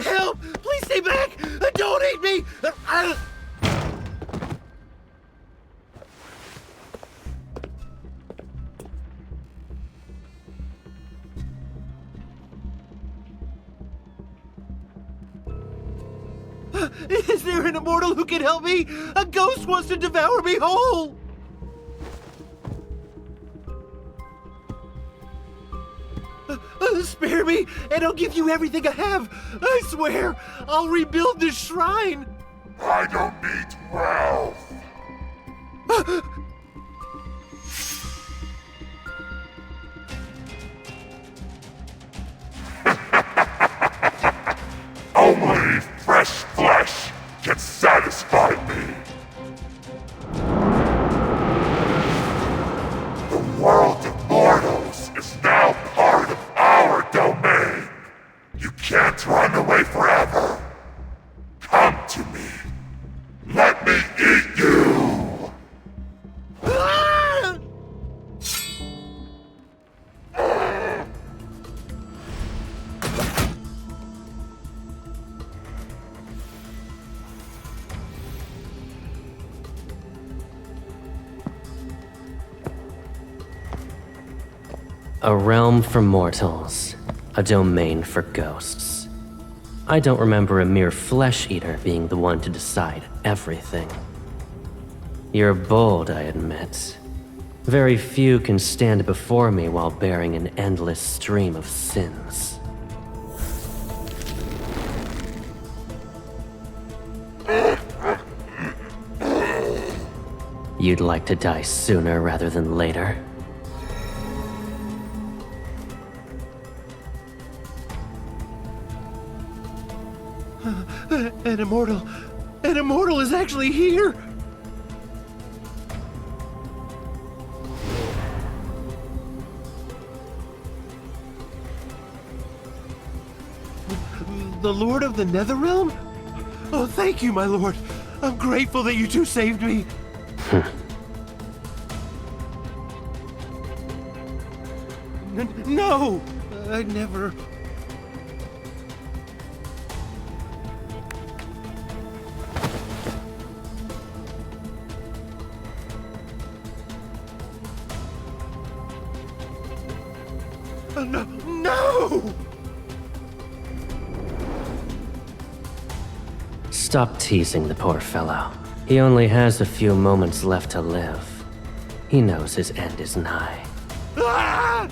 Help! Please stay back! Don't eat me! Is there an immortal who can help me? A ghost wants to devour me whole! Spare me, and I'll give you everything I have. I swear, I'll rebuild this shrine. I don't need wealth. Only fresh flesh can satisfy me. The world of mortals is now part of our domain. You can't run away forever. Come to me. Let me eat you. Ah! A realm for mortals, a domain for ghosts. I don't remember a mere flesh-eater being the one to decide everything. You're bold, I admit. Very few can stand before me while bearing an endless stream of sins. You'd like to die sooner rather than later? An immortal is actually here! The Lord of the Nether Realm? Oh, thank you, my lord. I'm grateful that you two saved me. No! I'd never... No! Stop teasing the poor fellow. He only has a few moments left to live. He knows his end is nigh. Ah!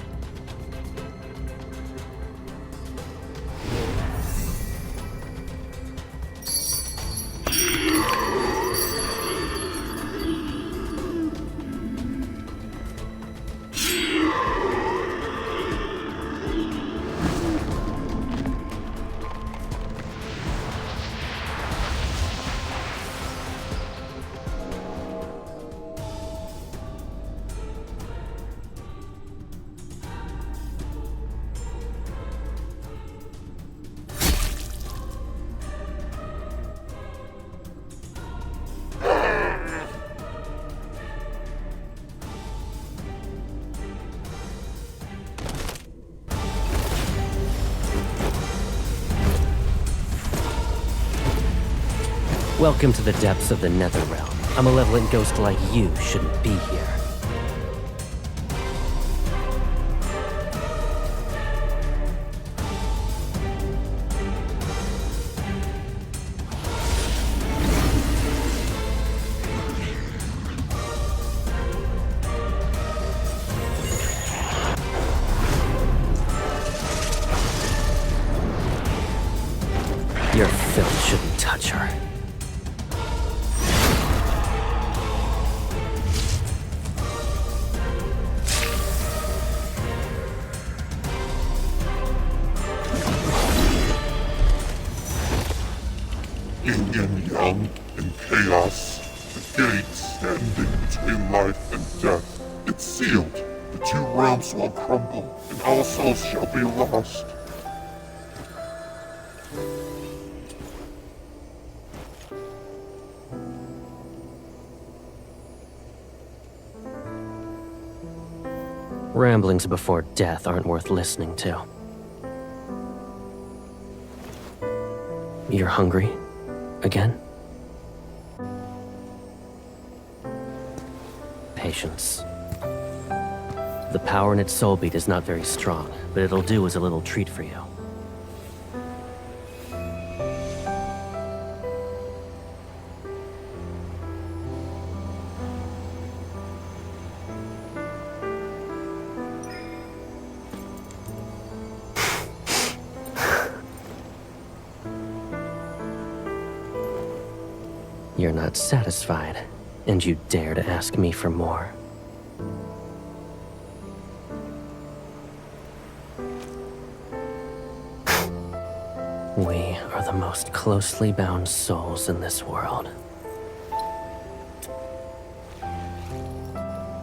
Welcome to the depths of the Nether Realm. A malevolent ghost like you shouldn't be here. Your filth shouldn't touch her. Yin and yang and chaos, the gate standing between life and death. It's sealed. The two realms will crumble, and all souls shall be lost. Ramblings before death aren't worth listening to. You're hungry? Again? Patience. The power in its soul beat is not very strong, but it'll do as a little treat for you. You're not satisfied, and you dare to ask me for more. We are the most closely bound souls in this world.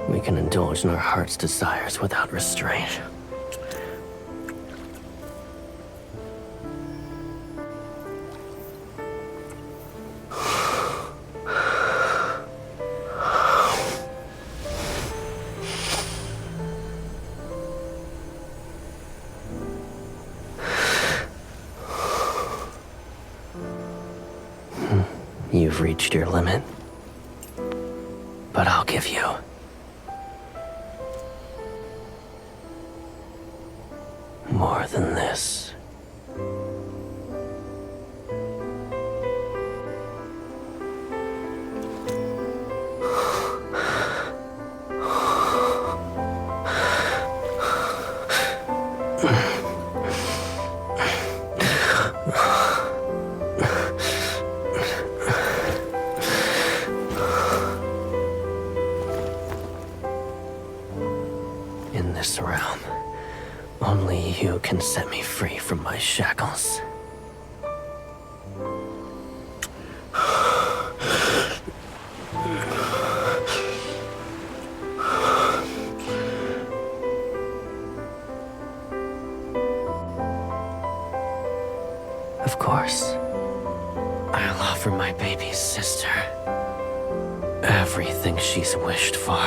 We can indulge in our heart's desires without restraint. You've reached your limit, but I'll give you more than this. In this realm, only you can set me free from my shackles. Of course, I'll offer my baby's sister everything she's wished for.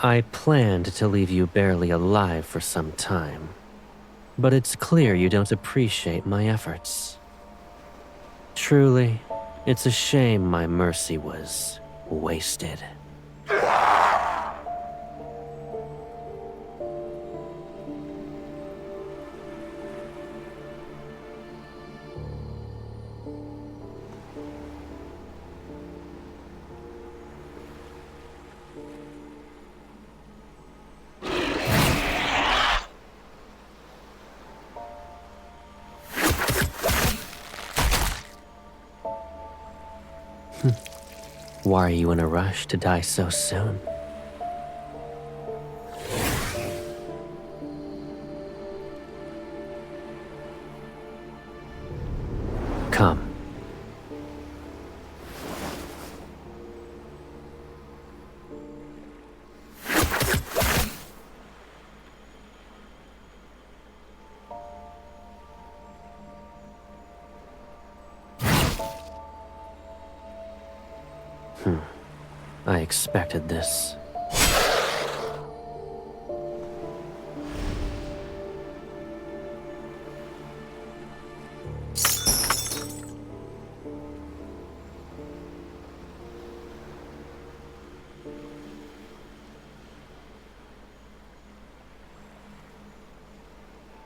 I planned to leave you barely alive for some time, but it's clear you don't appreciate my efforts. Truly, it's a shame my mercy was wasted. Why are you in a rush to die so soon? Come. I expected this.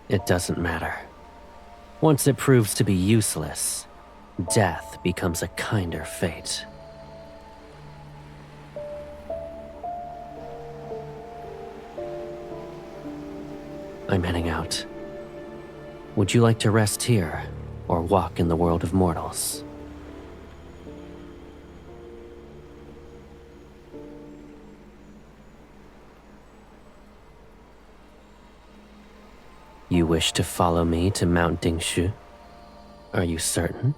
It doesn't matter. Once it proves to be useless, death becomes a kinder fate. I'm heading out. Would you like to rest here, or walk in the world of mortals? You wish to follow me to Mount Dingshu? Are you certain?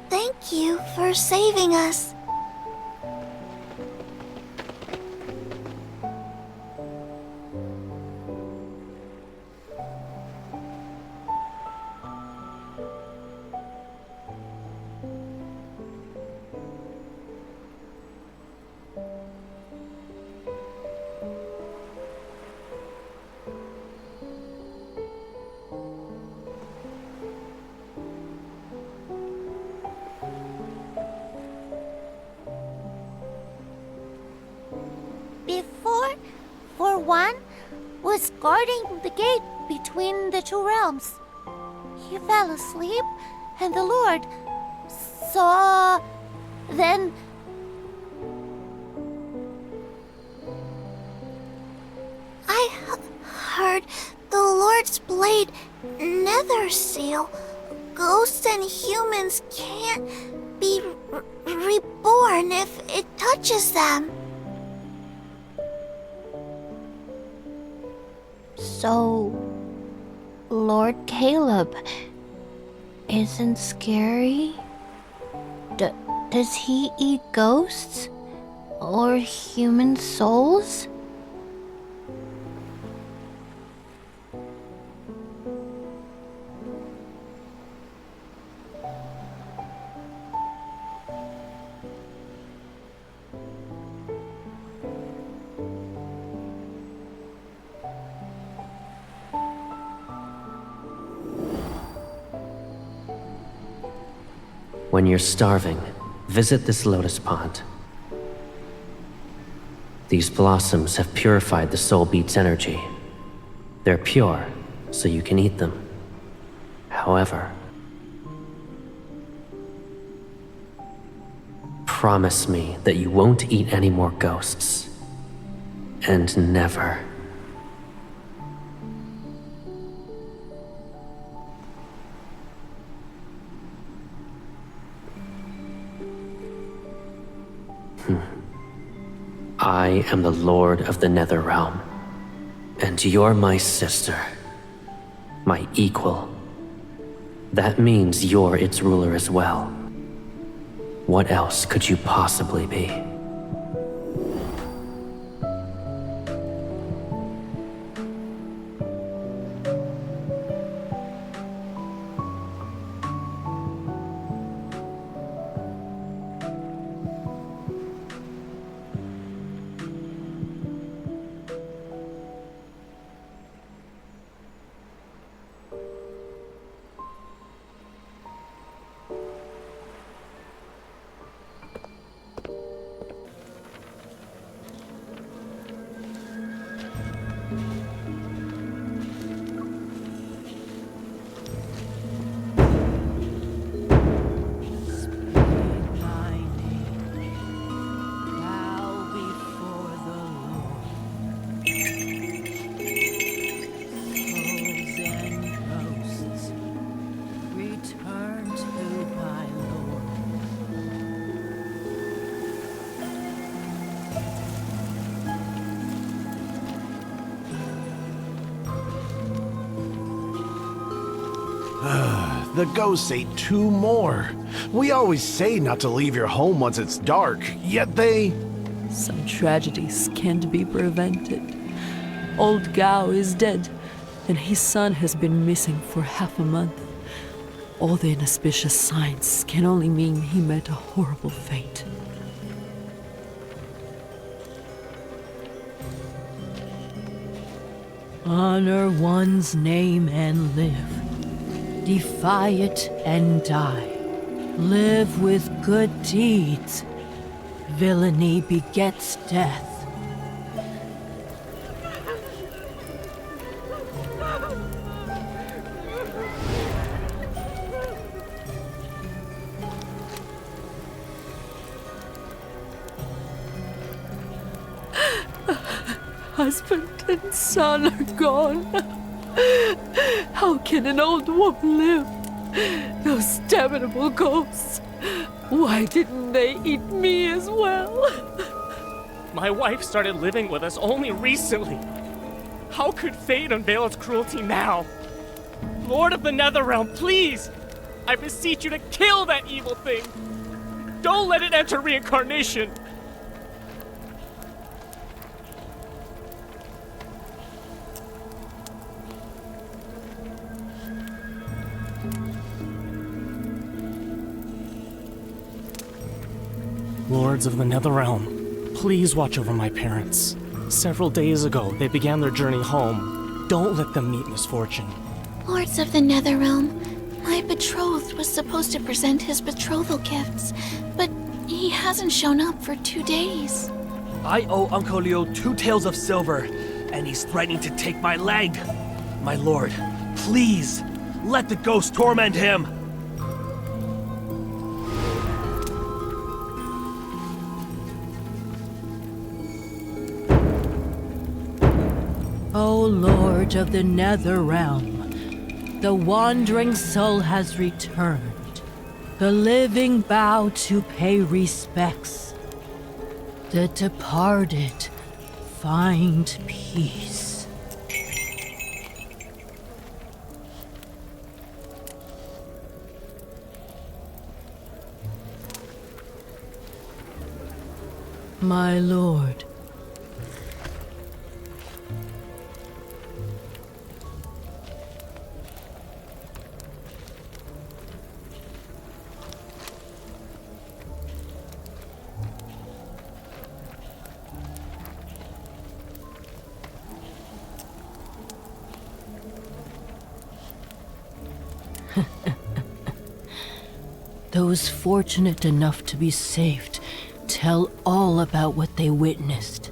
Thank you for saving us. Before, for one, was guarding the gate between the two realms. He fell asleep, and the Lord saw. Then I heard the Lord's blade nether seal. Ghosts and humans can't be reborn if it touches them. So, Lord Caleb isn't scary? Does he eat ghosts? Or human souls? When you're starving, visit this lotus pond. These blossoms have purified the soul beat's energy. They're pure, so you can eat them. However, promise me that you won't eat any more ghosts. And never. I am the Lord of the Nether Realm, and you're my sister, my equal. That means you're its ruler as well. What else could you possibly be? the ghosts ate 2 more. We always say not to leave your home once it's dark, yet they... Some tragedies can't be prevented. Old Gao is dead, and his son has been missing for half a month. All the inauspicious signs can only mean he met a horrible fate. Honor one's name and live. Defy it and die. Live with good deeds. Villainy begets death. Husband and son are gone. How can an old woman live? Those damnable ghosts. Why didn't they eat me as well? My wife started living with us only recently. How could fate unveil its cruelty now? Lord of the Netherrealm, please! I beseech you to kill that evil thing! Don't let it enter reincarnation! Lords of the Netherrealm, please watch over my parents. Several days ago, they began their journey home. Don't let them meet misfortune. Lords of the Netherrealm, my betrothed was supposed to present his betrothal gifts, but he hasn't shown up for 2 days. I owe Uncle Leo 2 taels of silver, and he's threatening to take my leg. My lord, please, let the ghost torment him. O Lord of the Netherrealm, the wandering soul has returned. The living bow to pay respects. The departed find peace. My lord, those fortunate enough to be saved tell all about what they witnessed.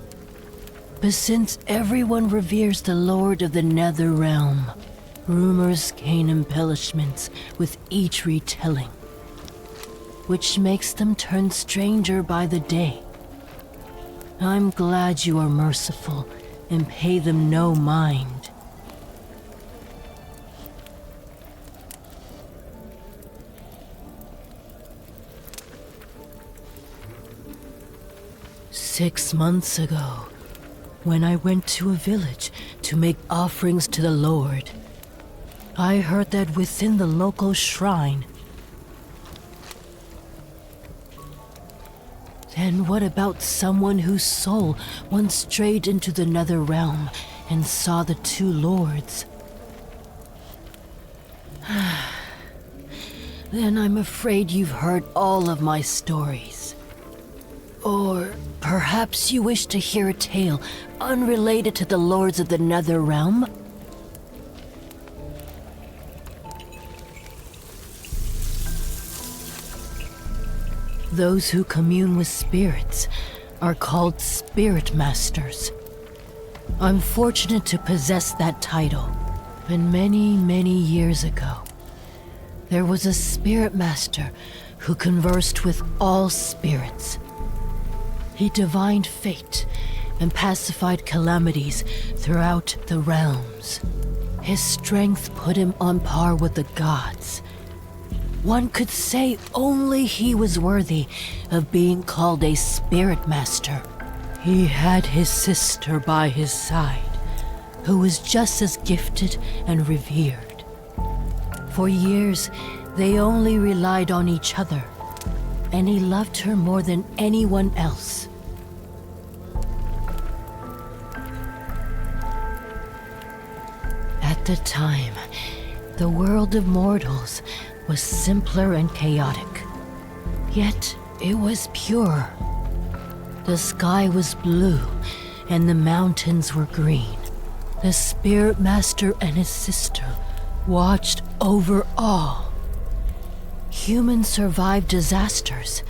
But since everyone reveres the Lord of the Netherrealm, rumors gain embellishments with each retelling, which makes them turn stranger by the day. I'm glad you are merciful and pay them no mind. "6 months ago, when I went to a village to make offerings to the Lord, I heard that within the local shrine..." Then what about someone whose soul once strayed into the Netherrealm and saw the 2 lords? Then I'm afraid you've heard all of my stories. Or perhaps you wish to hear a tale unrelated to the Lords of the Netherrealm? Those who commune with spirits are called Spirit Masters. I'm fortunate to possess that title. But many years ago, there was a Spirit Master who conversed with all spirits. He divined fate and pacified calamities throughout the realms. His strength put him on par with the gods. One could say only he was worthy of being called a Spirit Master. He had his sister by his side, who was just as gifted and revered. For years, they only relied on each other, and he loved her more than anyone else. At the time, the world of mortals was simpler and chaotic. Yet, it was pure. The sky was blue, and the mountains were green. The Spirit Master and his sister watched over all. Humans survived disasters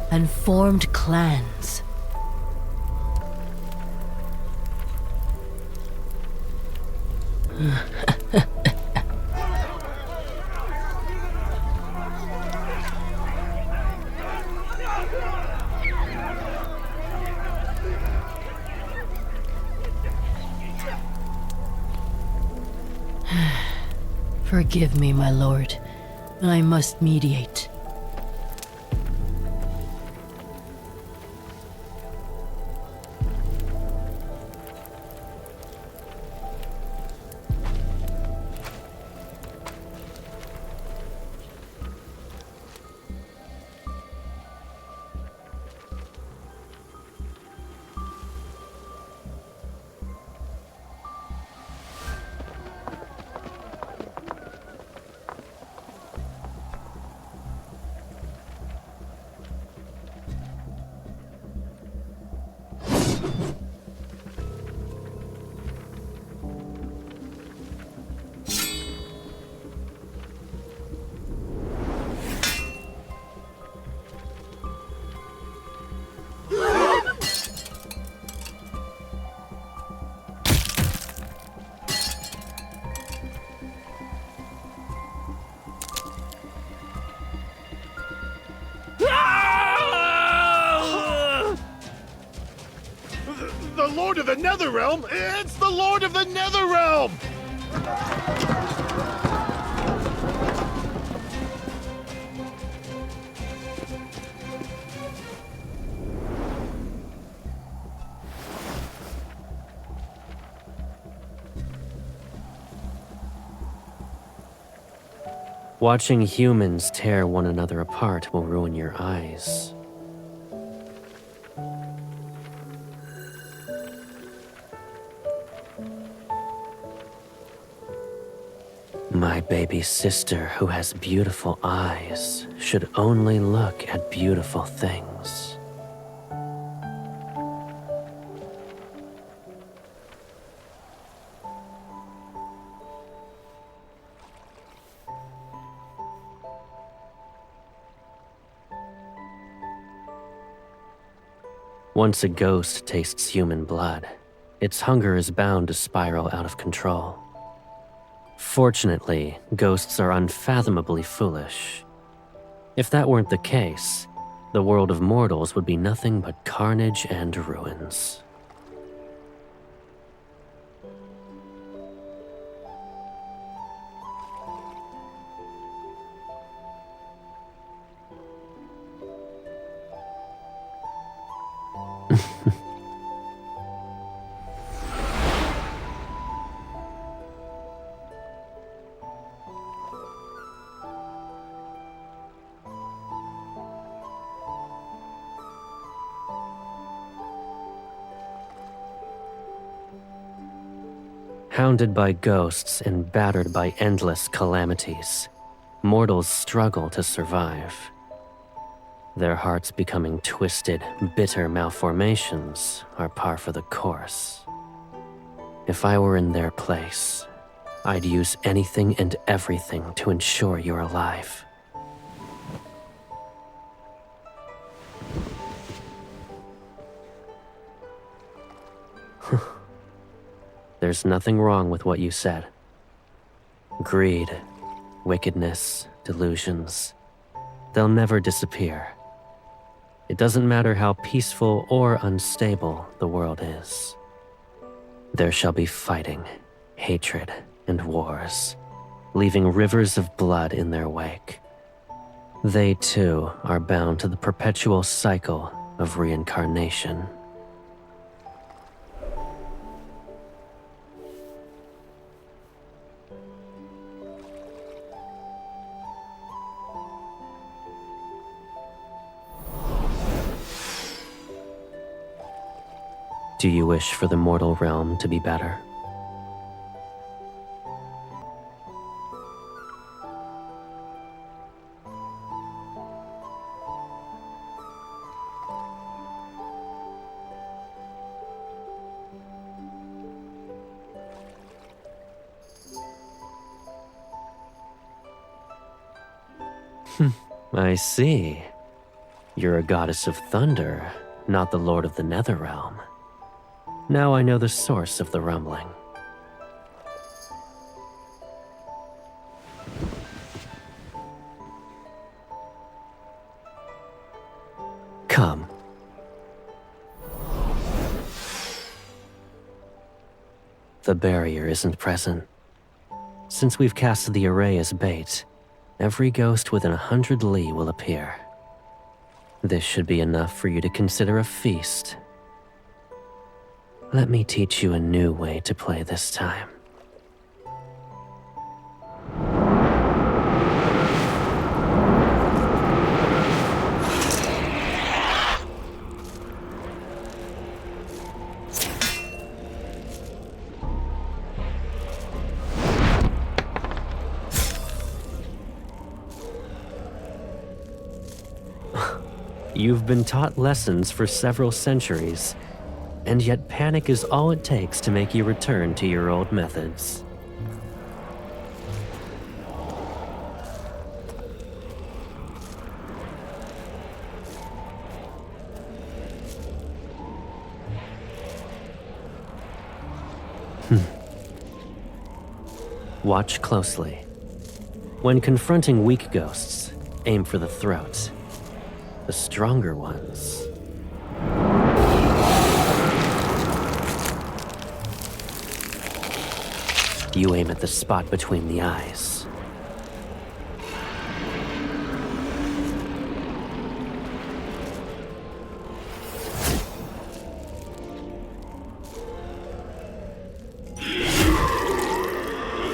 and formed clans. Forgive me, my lord. I must mediate. The Lord of the Netherrealm? It's the Lord of the Netherrealm! Watching humans tear one another apart will ruin your eyes. My baby sister, who has beautiful eyes, should only look at beautiful things. Once a ghost tastes human blood, its hunger is bound to spiral out of control. Fortunately, ghosts are unfathomably foolish. If that weren't the case, the world of mortals would be nothing but carnage and ruins. Hounded by ghosts and battered by endless calamities, mortals struggle to survive. Their hearts becoming twisted, bitter malformations are par for the course. If I were in their place, I'd use anything and everything to ensure you're alive. There's nothing wrong with what you said. Greed, wickedness, delusions, they'll never disappear. It doesn't matter how peaceful or unstable the world is. There shall be fighting, hatred, and wars, leaving rivers of blood in their wake. They too are bound to the perpetual cycle of reincarnation. Do you wish for the mortal realm to be better? I see. You're a goddess of thunder, not the lord of the nether realm. Now I know the source of the rumbling. Come. The barrier isn't present. Since we've cast the array as bait, every ghost within 100 li will appear. This should be enough for you to consider a feast. Let me teach you a new way to play this time. You've been taught lessons for several centuries, and yet panic is all it takes to make you return to your old methods. Watch closely. When confronting weak ghosts, aim for the throat. The stronger ones. You aim at the spot between the eyes.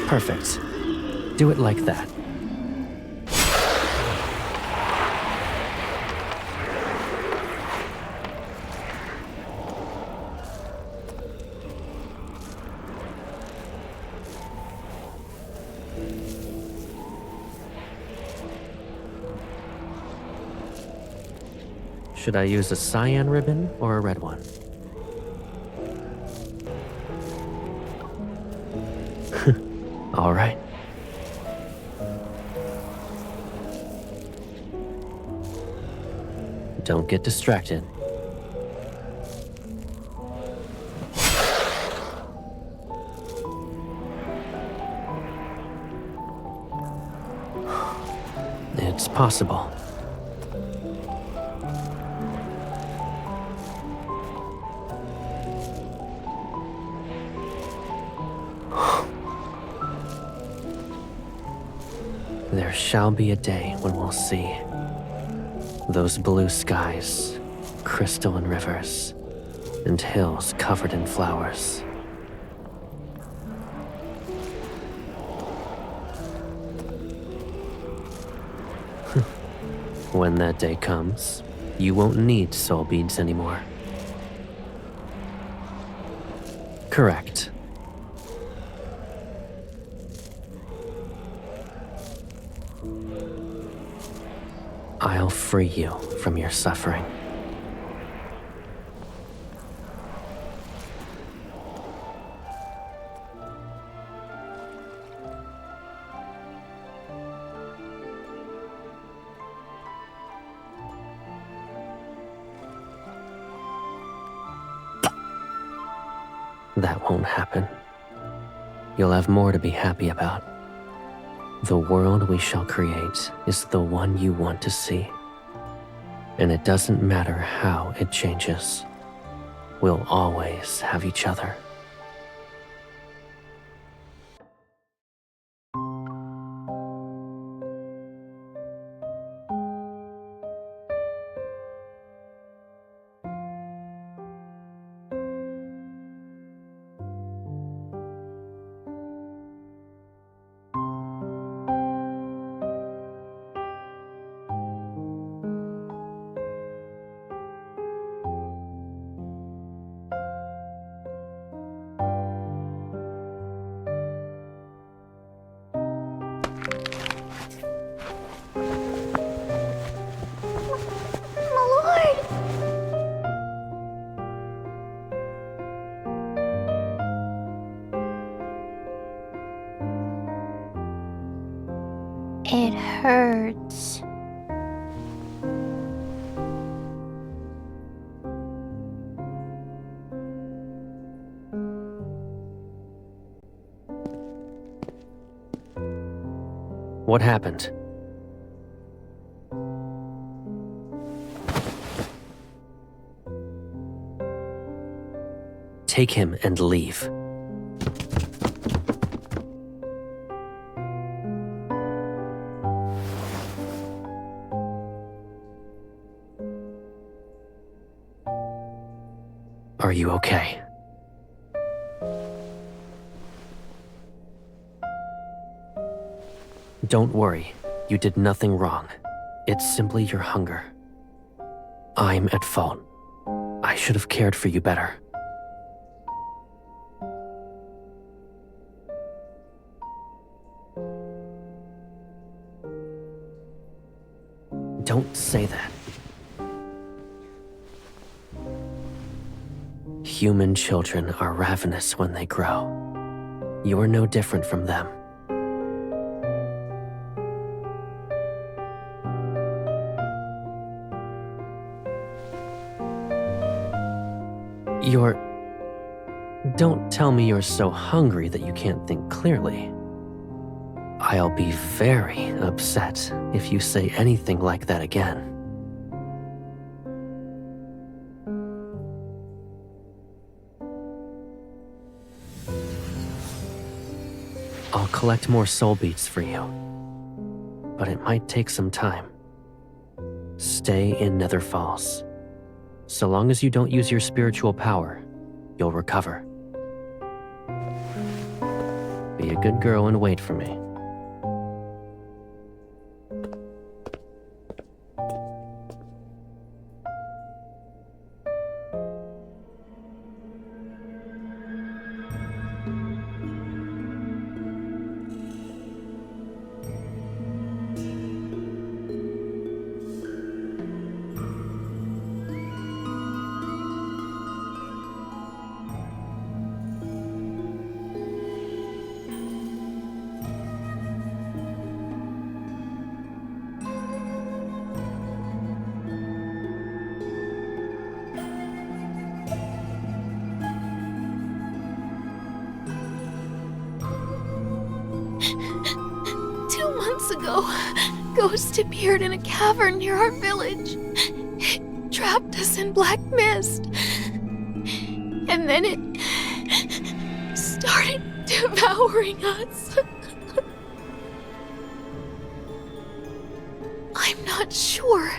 Perfect. Do it like that. Should I use a cyan ribbon or a red one? All right. Don't get distracted. It's possible. There shall be a day when we'll see those blue skies, crystalline rivers, and hills covered in flowers. When that day comes, you won't need soul beads anymore. Correct. I'll free you from your suffering. That won't happen. You'll have more to be happy about. The world we shall create is the one you want to see. And it doesn't matter how it changes. We'll always have each other. It hurts. What happened? Take him and leave. Are you okay? Don't worry, you did nothing wrong. It's simply your hunger. I'm at fault. I should have cared for you better. Don't say that. Human children are ravenous when they grow. You're no different from them. Don't tell me you're so hungry that you can't think clearly. I'll be very upset if you say anything like that again. I'll collect more soul beats for you, but it might take some time. Stay in Nether Falls. So long as you don't use your spiritual power, you'll recover. Be a good girl and wait for me. Ago, Ghost appeared in a cavern near our village. It trapped us in black mist. And then it started devouring us. I'm not sure.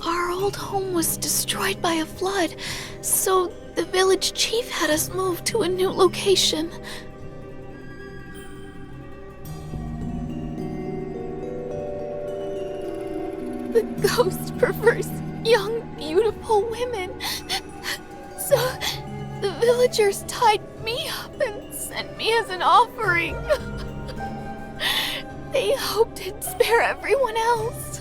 Our old home was destroyed by a flood, so the village chief had us move to a new location. The ghost prefers young, beautiful women. So the villagers tied me up and sent me as an offering. They hoped it'd spare everyone else.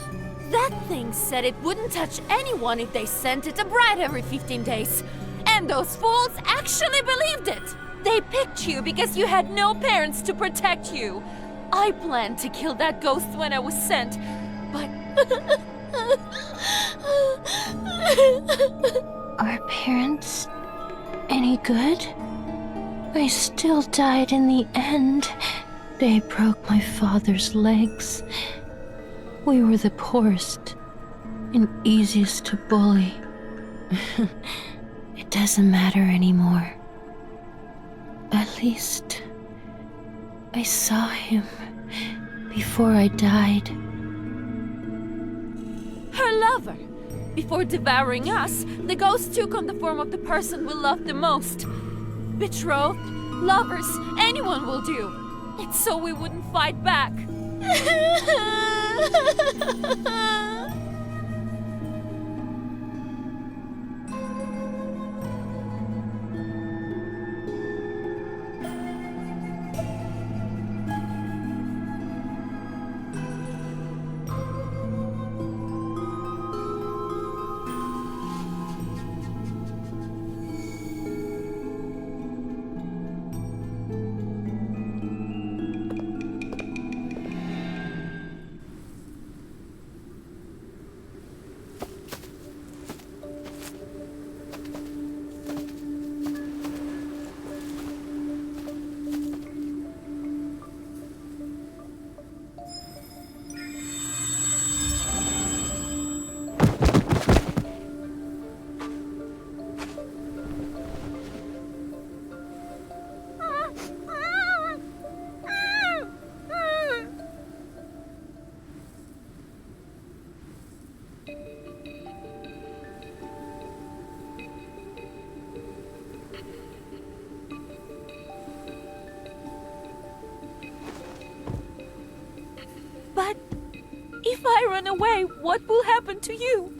That thing said it wouldn't touch anyone if they sent it a bride every 15 days. And those fools actually believed it. They picked you because you had no parents to protect you. I planned to kill that ghost when I was sent, but... Are parents any good? I still died in the end. They broke my father's legs. We were the poorest and easiest to bully. It doesn't matter anymore. At least I saw him before I died. Her lover. Before devouring us, the ghost took on the form of the person we loved the most. Betrothed, lovers, anyone will do. It's so we wouldn't fight back. If I run away, what will happen to you?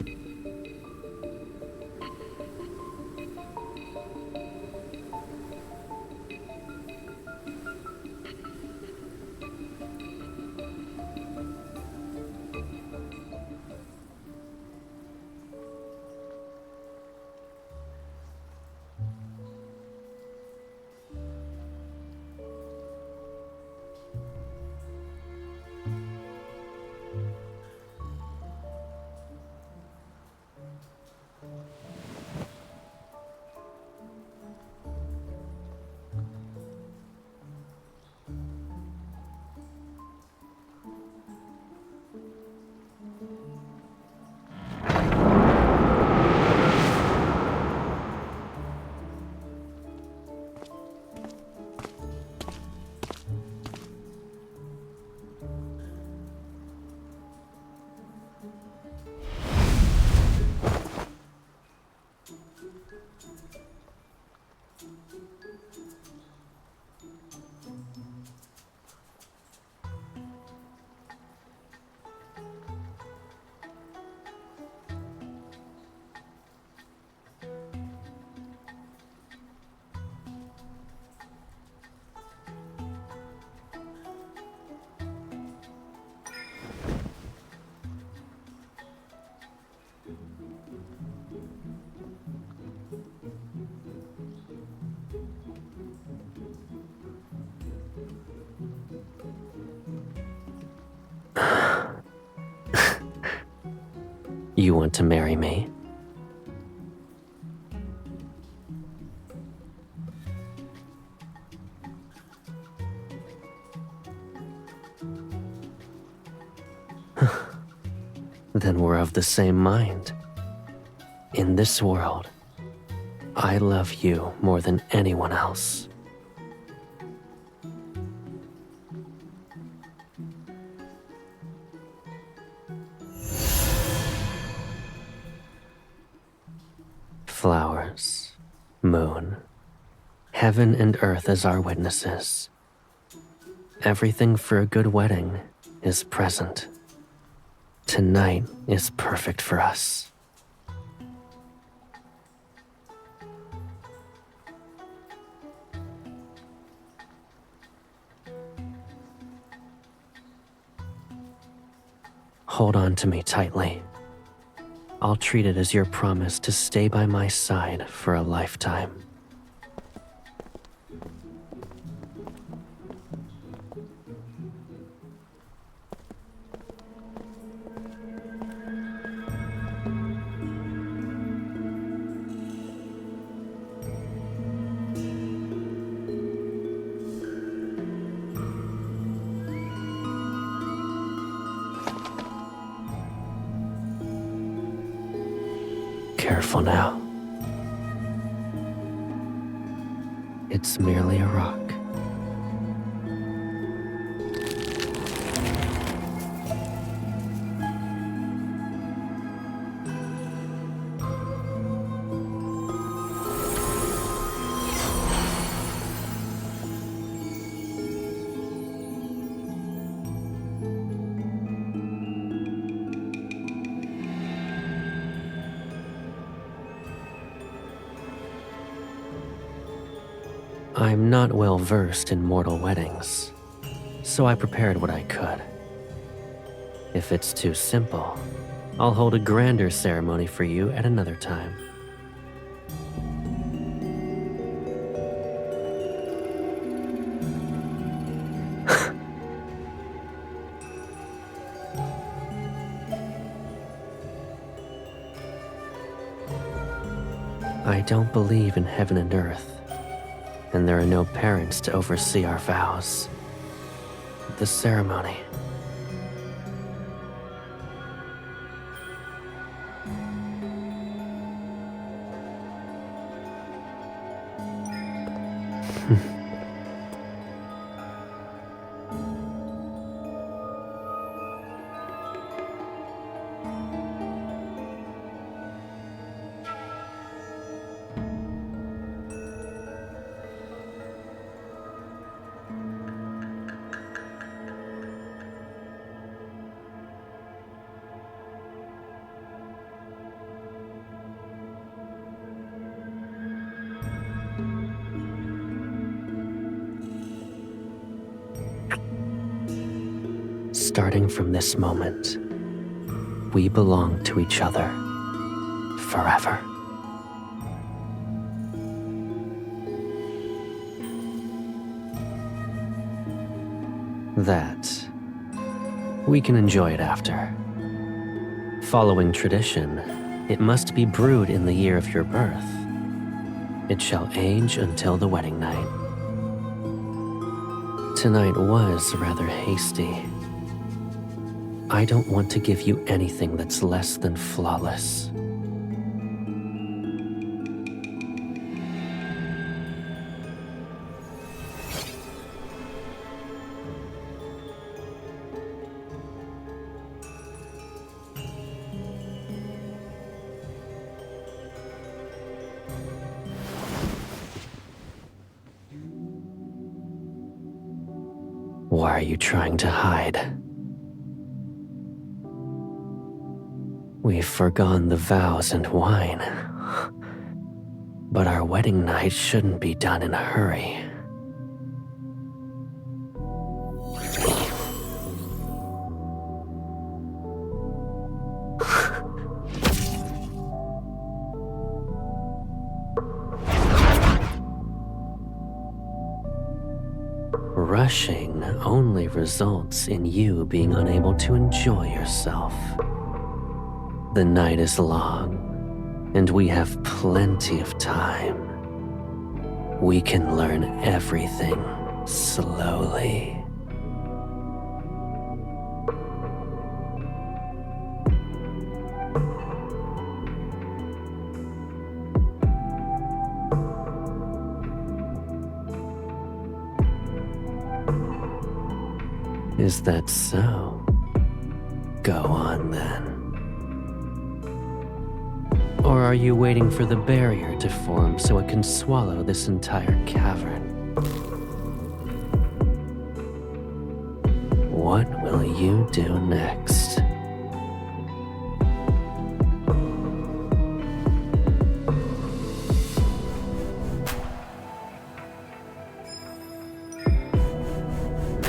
You want to marry me? Then we're of the same mind. In this world, I love you more than anyone else. Flowers, moon, heaven and earth as our witnesses. Everything for a good wedding is present. Tonight is perfect for us. Hold on to me tightly. I'll treat it as your promise to stay by my side for a lifetime. Careful now. It's merely a rock. I'm not well versed in mortal weddings, so I prepared what I could. If it's too simple, I'll hold a grander ceremony for you at another time. I don't believe in heaven and earth, and there are no parents to oversee our vows. The ceremony. Starting from this moment, we belong to each other forever. That, we can enjoy it after. Following tradition, it must be brewed in the year of your birth. It shall age until the wedding night. Tonight was rather hasty. I don't want to give you anything that's less than flawless. Why are you trying to hide? We've forgone the vows and wine. But our wedding night shouldn't be done in a hurry. Rushing only results in you being unable to enjoy yourself. The night is long, and we have plenty of time. We can learn everything slowly. Is that so? Go on then. Or are you waiting for the barrier to form so it can swallow this entire cavern? What will you do next?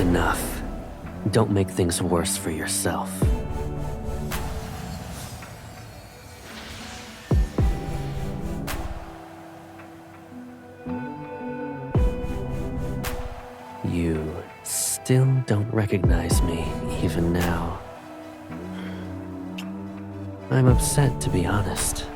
Enough. Don't make things worse for yourself. You still don't recognize me, even now. I'm upset, to be honest.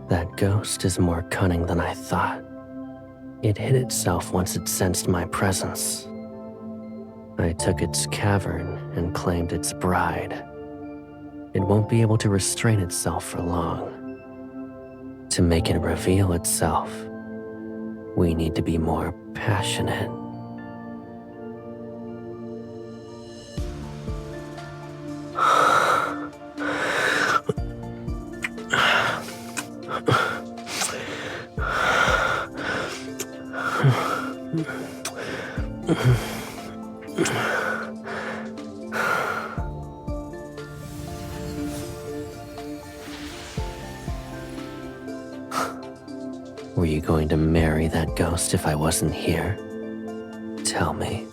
That ghost is more cunning than I thought. It hid itself once it sensed my presence. I took its cavern and claimed its bride. It won't be able to restrain itself for long. To make it reveal itself, we need to be more passionate. Were you going to marry that ghost if I wasn't here? Tell me.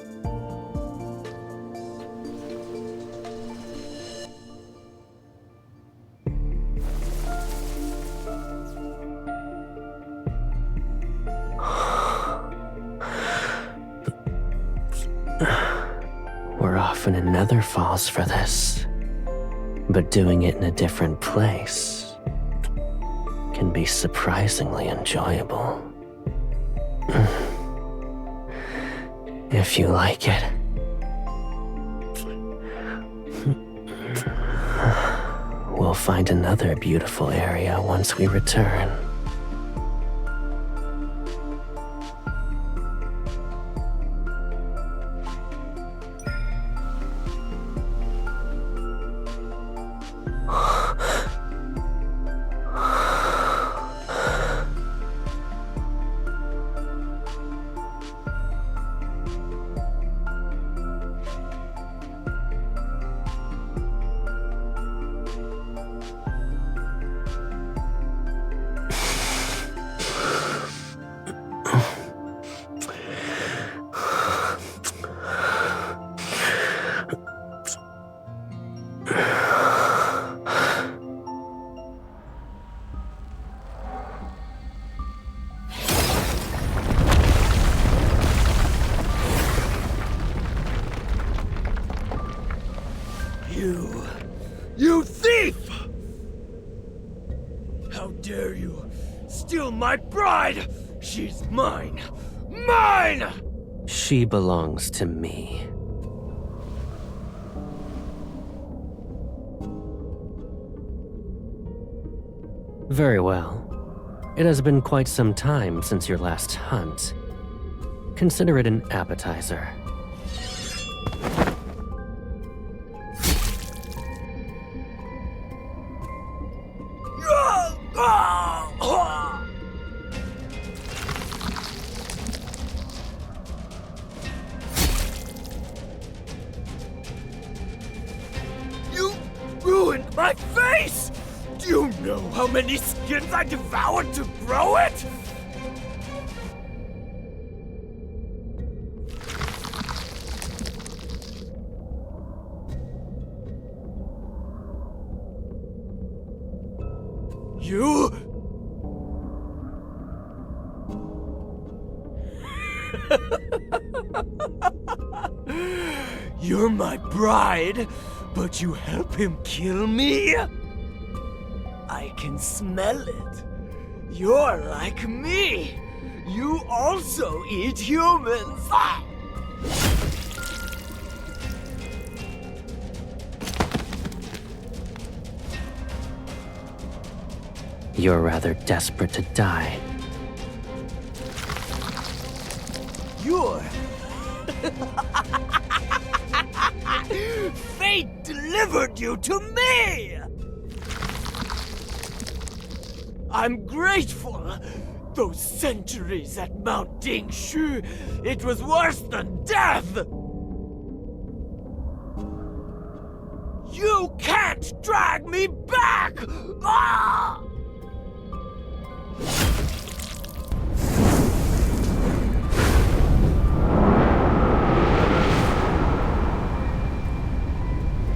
We're off in another falls for this, but doing it in a different place can be surprisingly enjoyable. If you like it. We'll find another beautiful area once we return. You thief! How dare you steal my bride! She's mine! Mine! She belongs to me. Very well. It has been quite some time since your last hunt. Consider it an appetizer. You ruined my face! Do you know how many skins I devoured to grow it? You... You're my bride, but you help him kill me? I can smell it. You're like me. You also eat humans. Ah! You're rather desperate to die. You're... Fate delivered you to me! I'm grateful. Those centuries at Mount Dingshu, it was worse than death! You can't drag me back! Ah!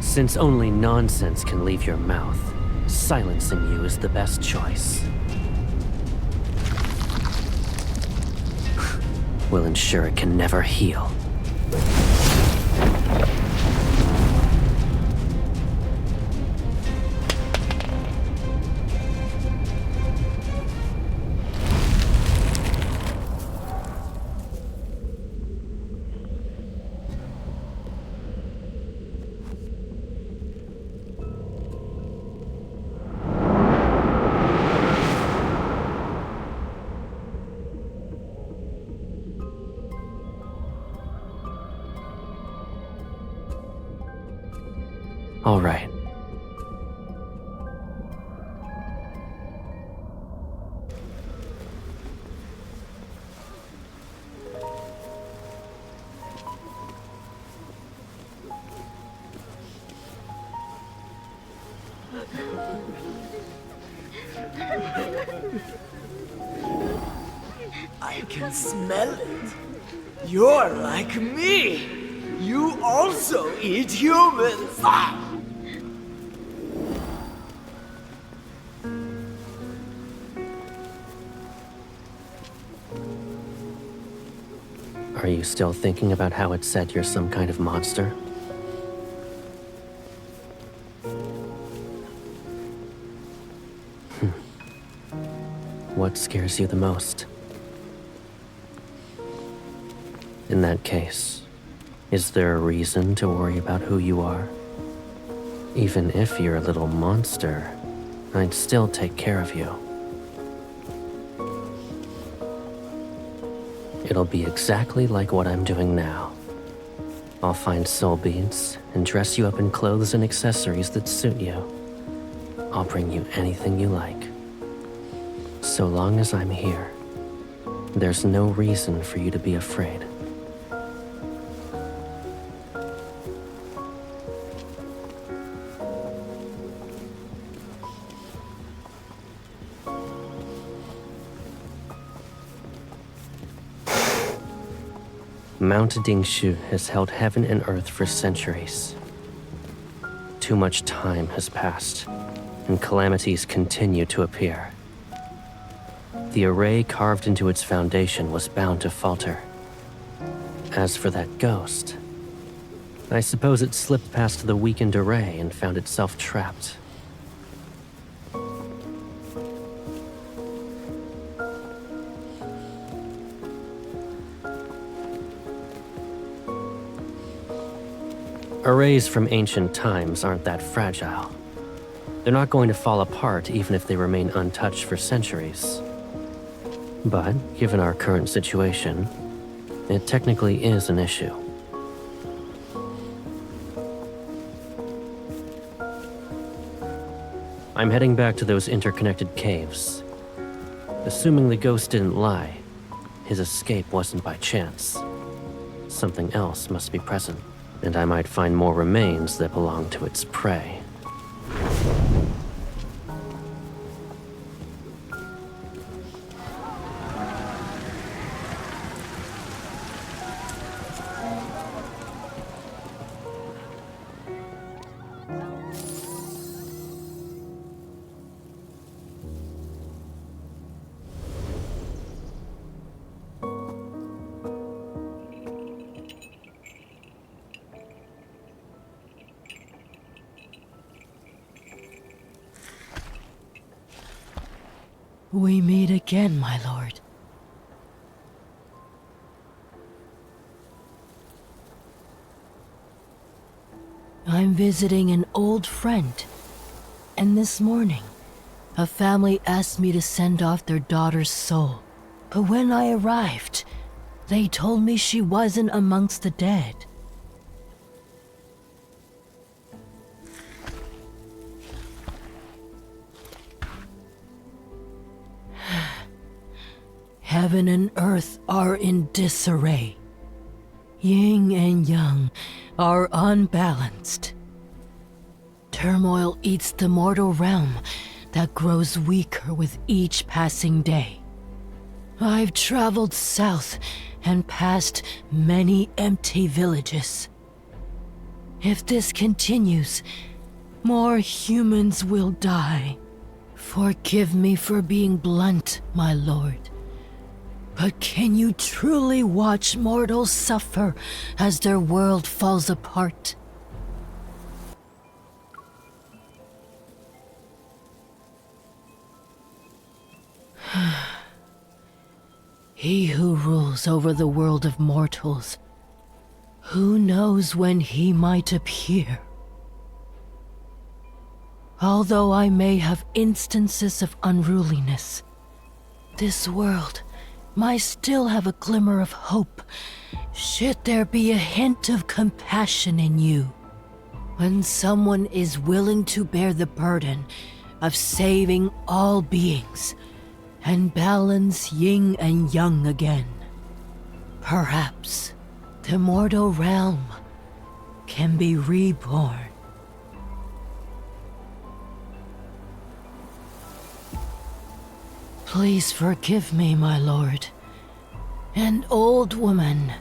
Since only nonsense can leave your mouth, silencing you is the best choice. Will ensure it can never heal. All right. I can smell it. You're like me. You also eat humans. Ah! Are you still thinking about how it said you're some kind of monster? What scares you the most? In that case, is there a reason to worry about who you are? Even if you're a little monster, I'd still take care of you. It'll be exactly like what I'm doing now. I'll find soul beads and dress you up in clothes and accessories that suit you. I'll bring you anything you like. So long as I'm here, there's no reason for you to be afraid. Mount Dingshu has held heaven and earth for centuries. Too much time has passed, and calamities continue to appear. The array carved into its foundation was bound to falter. As for that ghost, I suppose it slipped past the weakened array and found itself trapped. Arrays from ancient times aren't that fragile. They're not going to fall apart even if they remain untouched for centuries. But, given our current situation, it technically is an issue. I'm heading back to those interconnected caves. Assuming the ghost didn't lie, his escape wasn't by chance. Something else must be present, and I might find more remains that belong to its prey. We meet again, my lord. I'm visiting an old friend, and this morning, a family asked me to send off their daughter's soul. But when I arrived, they told me she wasn't amongst the dead. Heaven and earth are in disarray. Yin and yang are unbalanced. Turmoil eats the mortal realm that grows weaker with each passing day. I've traveled south and past many empty villages. If this continues, more humans will die. Forgive me for being blunt, my lord. But can you truly watch mortals suffer as their world falls apart? He who rules over the world of mortals, who knows when he might appear? Although I may have instances of unruliness, this world might still have a glimmer of hope, should there be a hint of compassion in you. When someone is willing to bear the burden of saving all beings and balance yin and yang again, perhaps the mortal realm can be reborn. Please forgive me, my lord. An old woman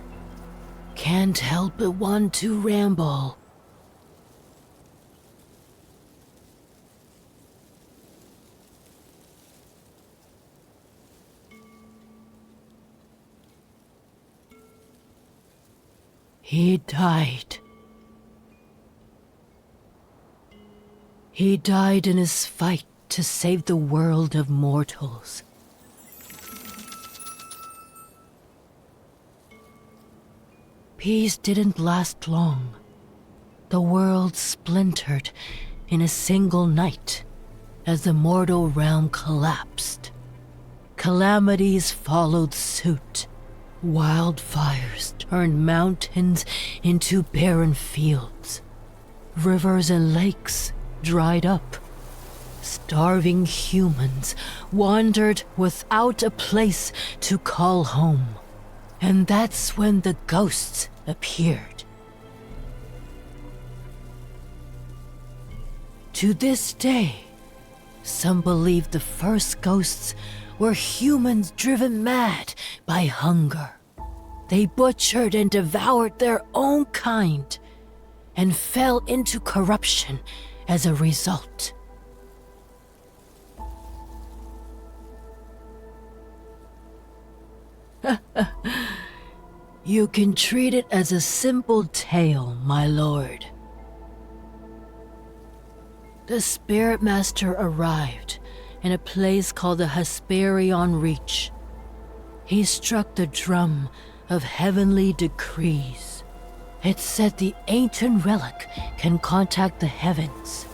can't help but want to ramble. He died. He died in his fight to save the world of mortals. Peace didn't last long. The world splintered in a single night as the mortal realm collapsed. Calamities followed suit. Wildfires turned mountains into barren fields. Rivers and lakes dried up. Starving humans wandered without a place to call home. And that's when the ghosts appeared. To this day, some believe the first ghosts were humans driven mad by hunger. They butchered and devoured their own kind and fell into corruption as a result. You can treat it as a simple tale, my lord. The Spirit Master arrived in a place called the Hesperion Reach. He struck the drum of heavenly decrees. It said the ancient relic can contact the heavens.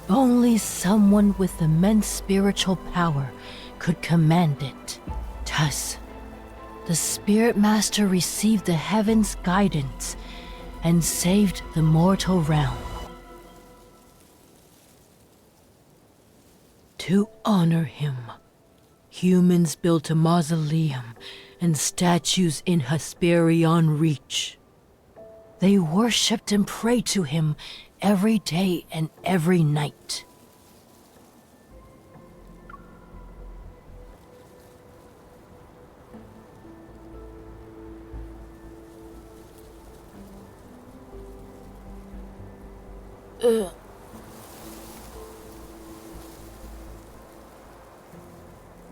Only someone with immense spiritual power could command it. Thus, the Spirit Master received the heavens' guidance and saved the mortal realm. To honor him, humans built a mausoleum and statues in Hesperion Reach. They worshipped and prayed to him every day and every night.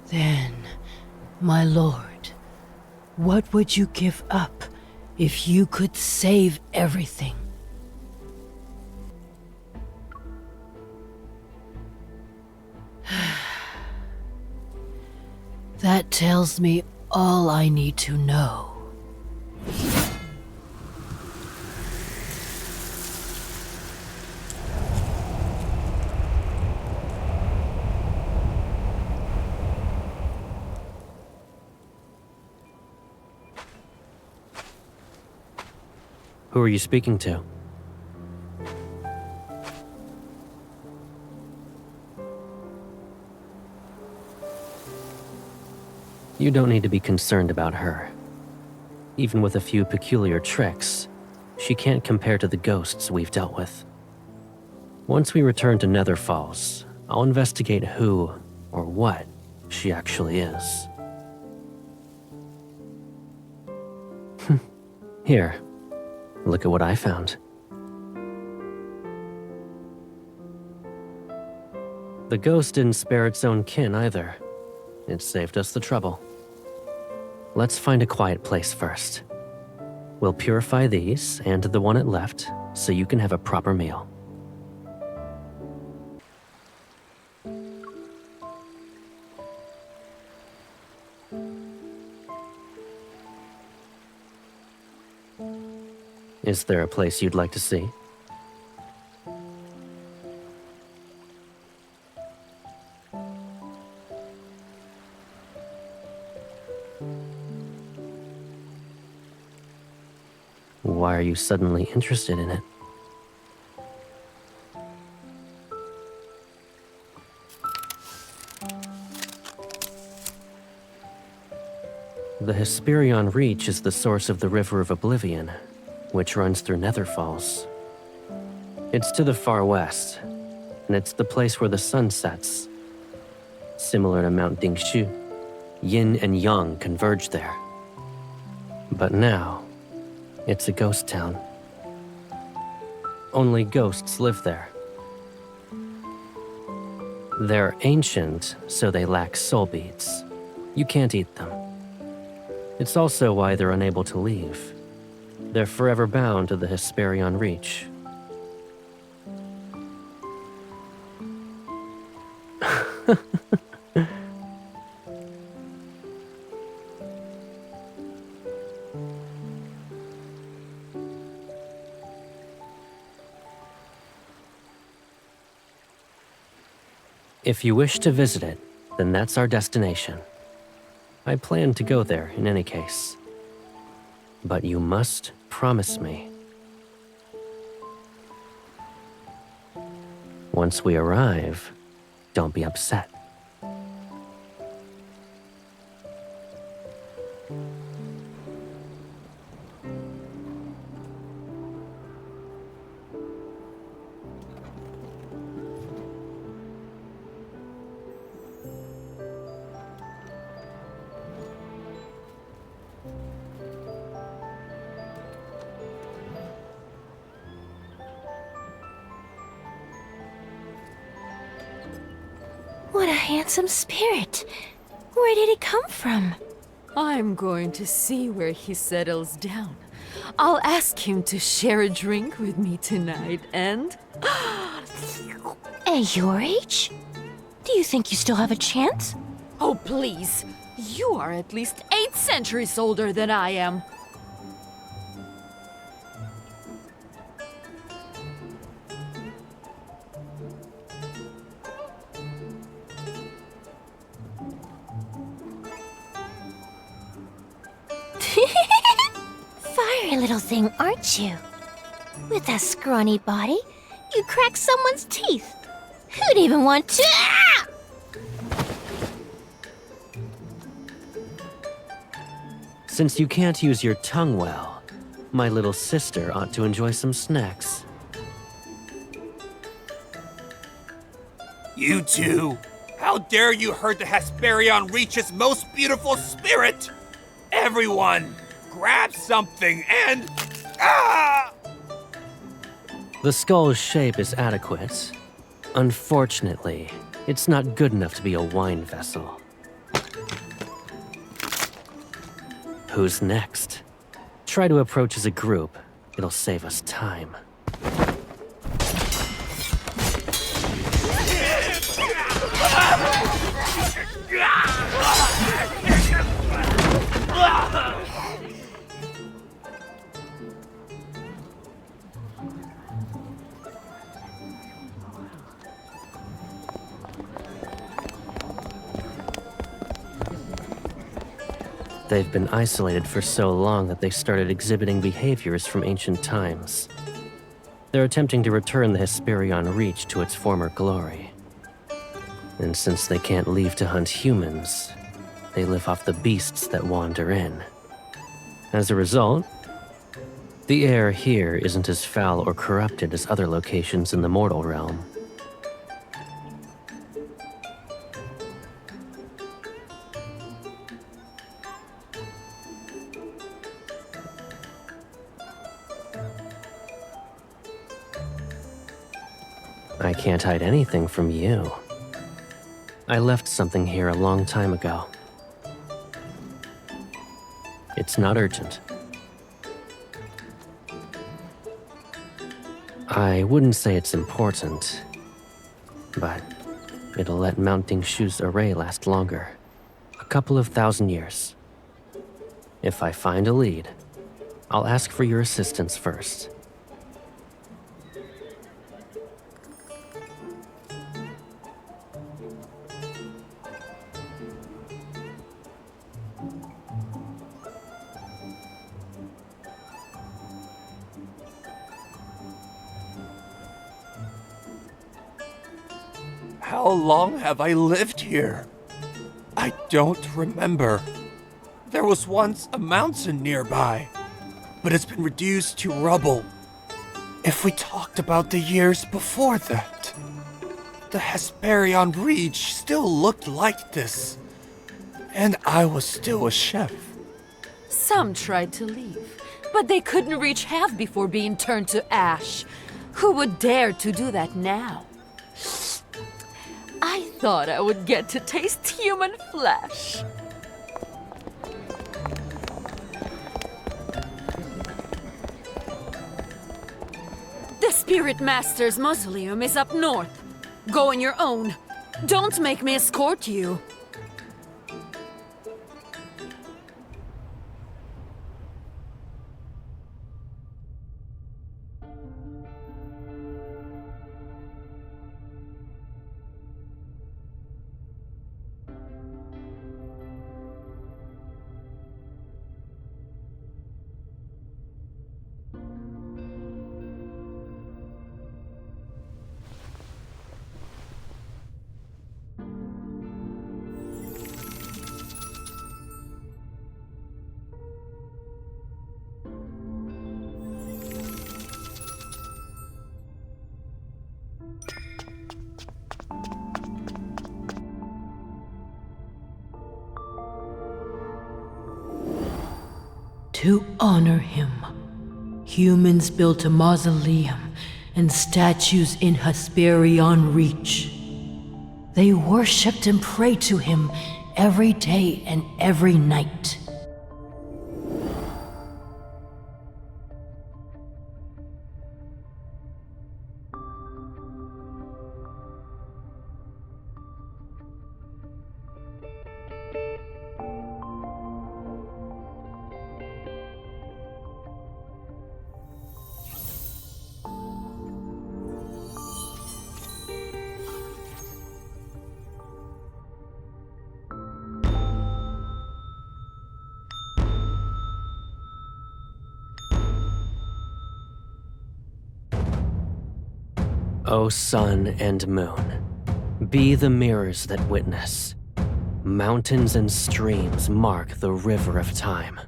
Then, my lord, what would you give up if you could save everything? That tells me all I need to know. Who are you speaking to? You don't need to be concerned about her. Even with a few peculiar tricks, she can't compare to the ghosts we've dealt with. Once we return to Nether Falls, I'll investigate who or what she actually is. Here, look at what I found. The ghost didn't spare its own kin either. It saved us the trouble. Let's find a quiet place first. We'll purify these and the one it left so you can have a proper meal. Is there a place you'd like to see? Why are you suddenly interested in it? The Hesperion Reach is the source of the River of Oblivion, which runs through Nether Falls. It's to the far west, and it's the place where the sun sets. Similar to Mount Dingshu, yin and yang converge there. But now, it's a ghost town. Only ghosts live there. They're ancient, so they lack soul beads. You can't eat them. It's also why they're unable to leave. They're forever bound to the Hesperion Reach. If you wish to visit it, then that's our destination. I plan to go there in any case. But you must promise me. Once we arrive, don't be upset. What a handsome spirit. Where did he come from? I'm going to see where he settles down. I'll ask him to share a drink with me tonight, and... At your age? Do you think you still have a chance? Oh, please. You are at least 8 centuries older than I am. Fiery little thing, aren't you? With that scrawny body, you crack someone's teeth. Who'd even want to... Ah! Since you can't use your tongue well, my little sister ought to enjoy some snacks. You two! How dare you hurt the Hesperion Reach's most beautiful spirit! Everyone, grab something and... Ah! The skull's shape is adequate. Unfortunately, it's not good enough to be a wine vessel. Who's next? Try to approach as a group. It'll save us time. They've been isolated for so long that they started exhibiting behaviors from ancient times. They're attempting to return the Hesperion Reach to its former glory. And since they can't leave to hunt humans, they live off the beasts that wander in. As a result, the air here isn't as foul or corrupted as other locations in the mortal realm. I can't hide anything from you. I left something here a long time ago. It's not urgent. I wouldn't say it's important, but it'll let Mounting Shu's array last longer. A couple of 1,000 years. If I find a lead, I'll ask for your assistance first. How long have I lived here? I don't remember. There was once a mountain nearby, but it's been reduced to rubble. If we talked about the years before that, the Hesperion Reach still looked like this, and I was still a chef. Some tried to leave, but they couldn't reach half before being turned to ash. Who would dare to do that now? I thought I would get to taste human flesh. The Spirit Master's mausoleum is up north. Go on your own. Don't make me escort you. To honor him, humans built a mausoleum and statues in Hesperion Reach. They worshipped and prayed to him every day and every night. O sun and moon, be the mirrors that witness. Mountains and streams mark the river of time.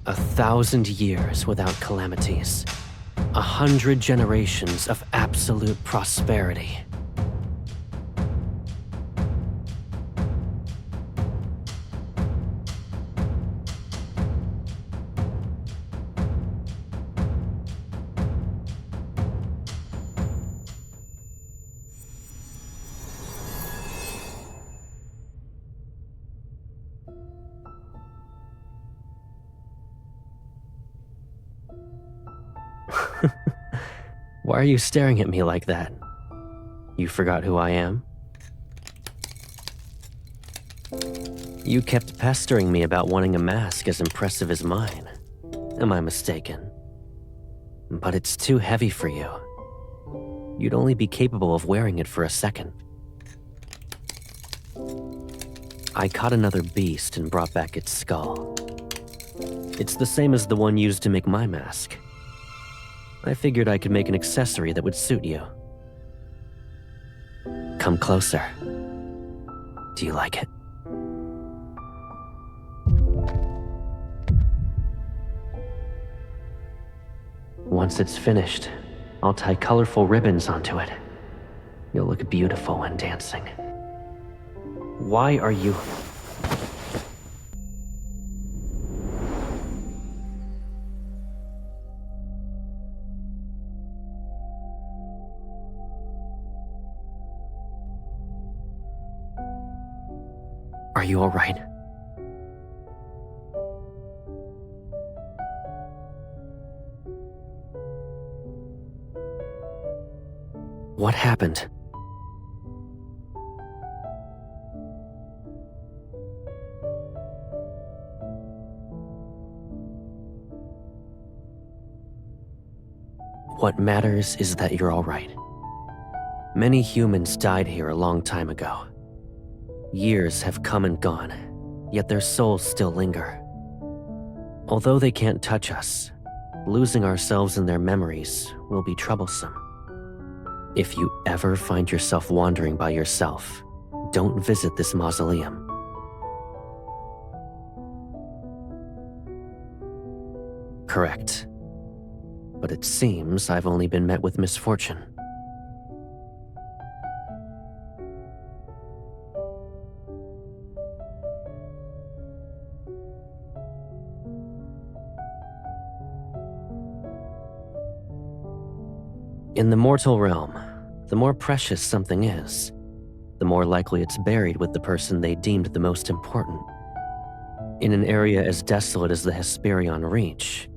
A 1,000 years without calamities. 100 generations of absolute prosperity. Why are you staring at me like that? You forgot who I am? You kept pestering me about wanting a mask as impressive as mine. Am I mistaken? But it's too heavy for you. You'd only be capable of wearing it for a second. I caught another beast and brought back its skull. It's the same as the one used to make my mask. I figured I could make an accessory that would suit you. Come closer. Do you like it? Once it's finished, I'll tie colorful ribbons onto it. You'll look beautiful when dancing. Why are you... Are you all right? What happened? What matters is that you're all right. Many humans died here a long time ago. Years have come and gone, yet their souls still linger. Although they can't touch us, losing ourselves in their memories will be troublesome. If you ever find yourself wandering by yourself, don't visit this mausoleum. Correct. But it seems I've only been met with misfortune. In the mortal realm, the more precious something is, the more likely it's buried with the person they deemed the most important. In an area as desolate as the Hesperion Reach,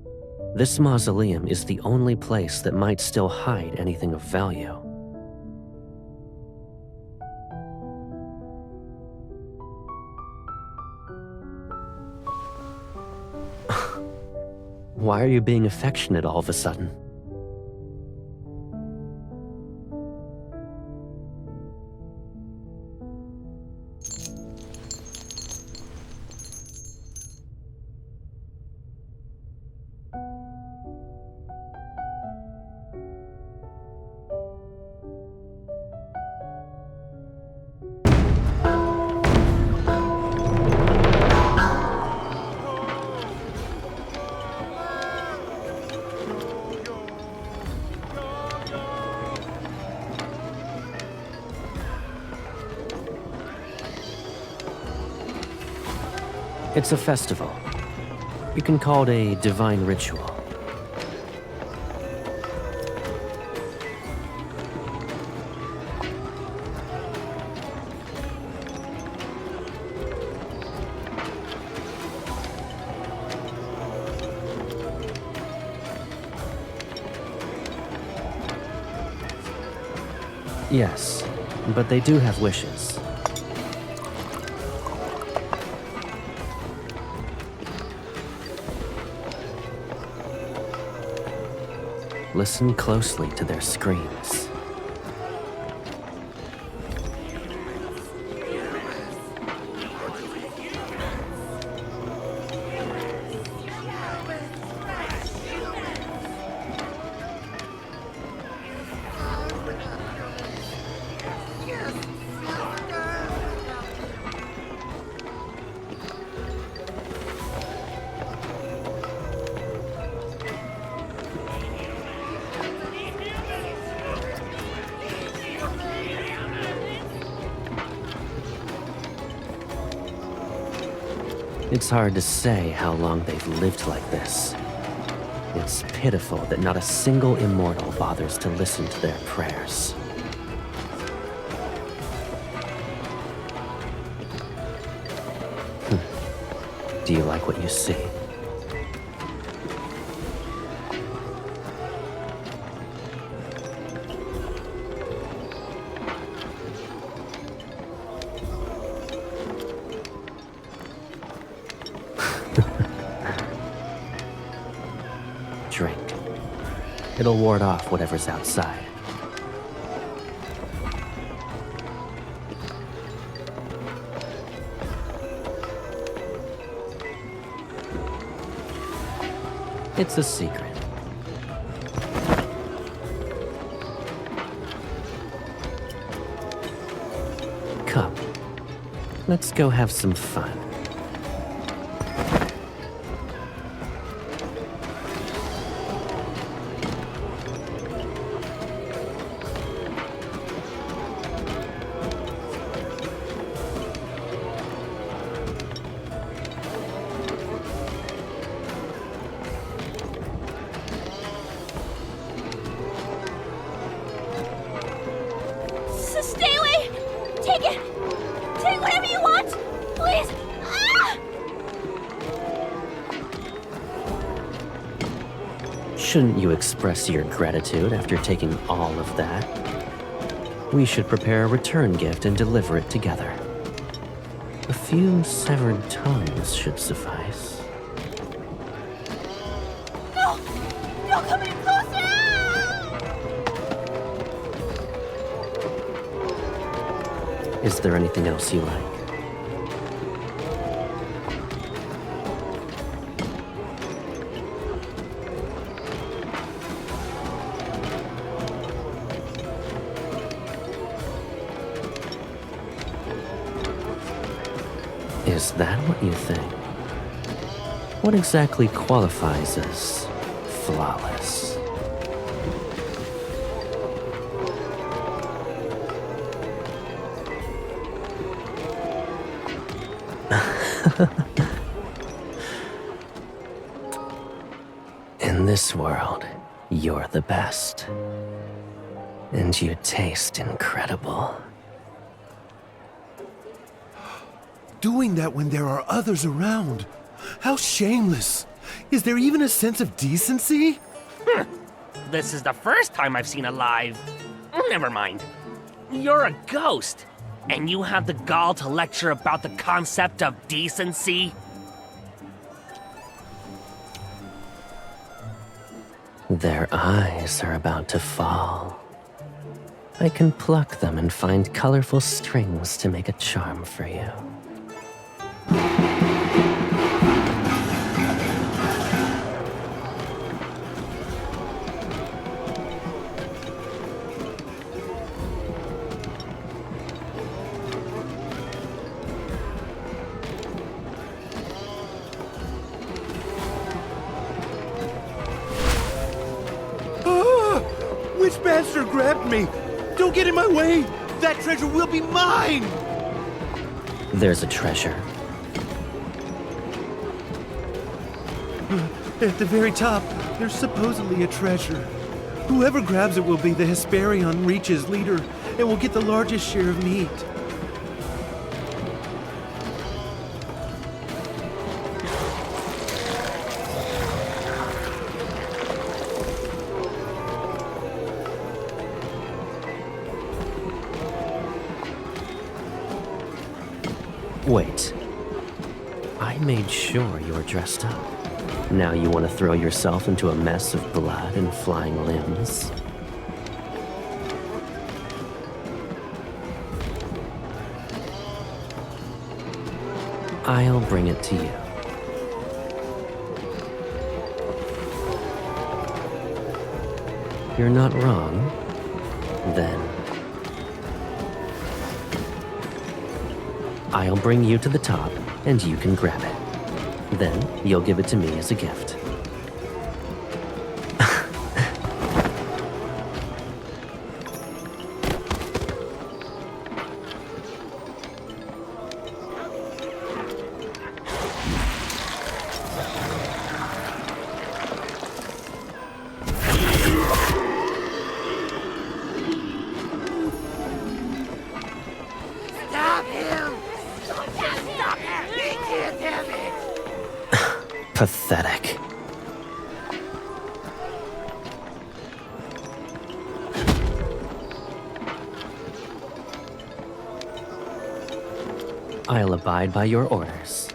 this mausoleum is the only place that might still hide anything of value. Why are you being affectionate all of a sudden? It's a festival. You can call it a divine ritual. Yes, but they do have wishes. Listen closely to their screams. It's hard to say how long they've lived like this. It's pitiful that not a single immortal bothers to listen to their prayers. Do you like what you see? Drink. It'll ward off whatever's outside. It's a secret. Come. Let's go have some fun. Stay away! Take it! Take whatever you want! Please! Ah! Shouldn't you express your gratitude after taking all of that? We should prepare a return gift and deliver it together. A few severed tongues should suffice. No! Don't come any closer! Is there anything else you like? Is that what you think? What exactly qualifies as flawless? In this world, you're the best. And you taste incredible. Doing that when there are others around. How shameless. Is there even a sense of decency? This is the first time I've seen a live. Never mind. You're a ghost, and you have the gall to lecture about the concept of decency? Their eyes are about to fall. I can pluck them and find colorful strings to make a charm for you. Witchmaster grabbed me! Don't get in my way! That treasure will be mine! There's a treasure. At the very top, there's supposedly a treasure. Whoever grabs it will be the Hesperion Reach's leader and will get the largest share of meat. Wait. I made sure you were dressed up. Now you want to throw yourself into a mess of blood and flying limbs? I'll bring it to you. You're not wrong, then. I'll bring you to the top, and you can grab it. Then, you'll give it to me as a gift. Pathetic. I'll abide by your orders.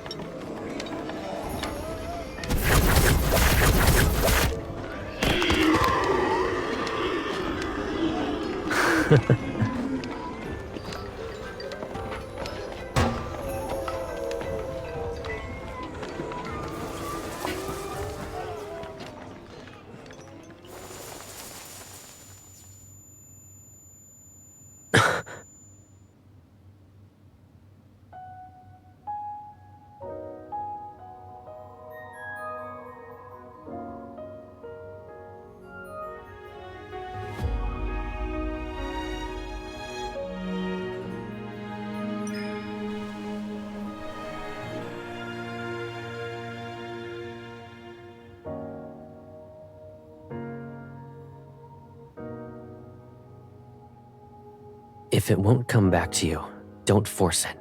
If it won't come back to you, don't force it.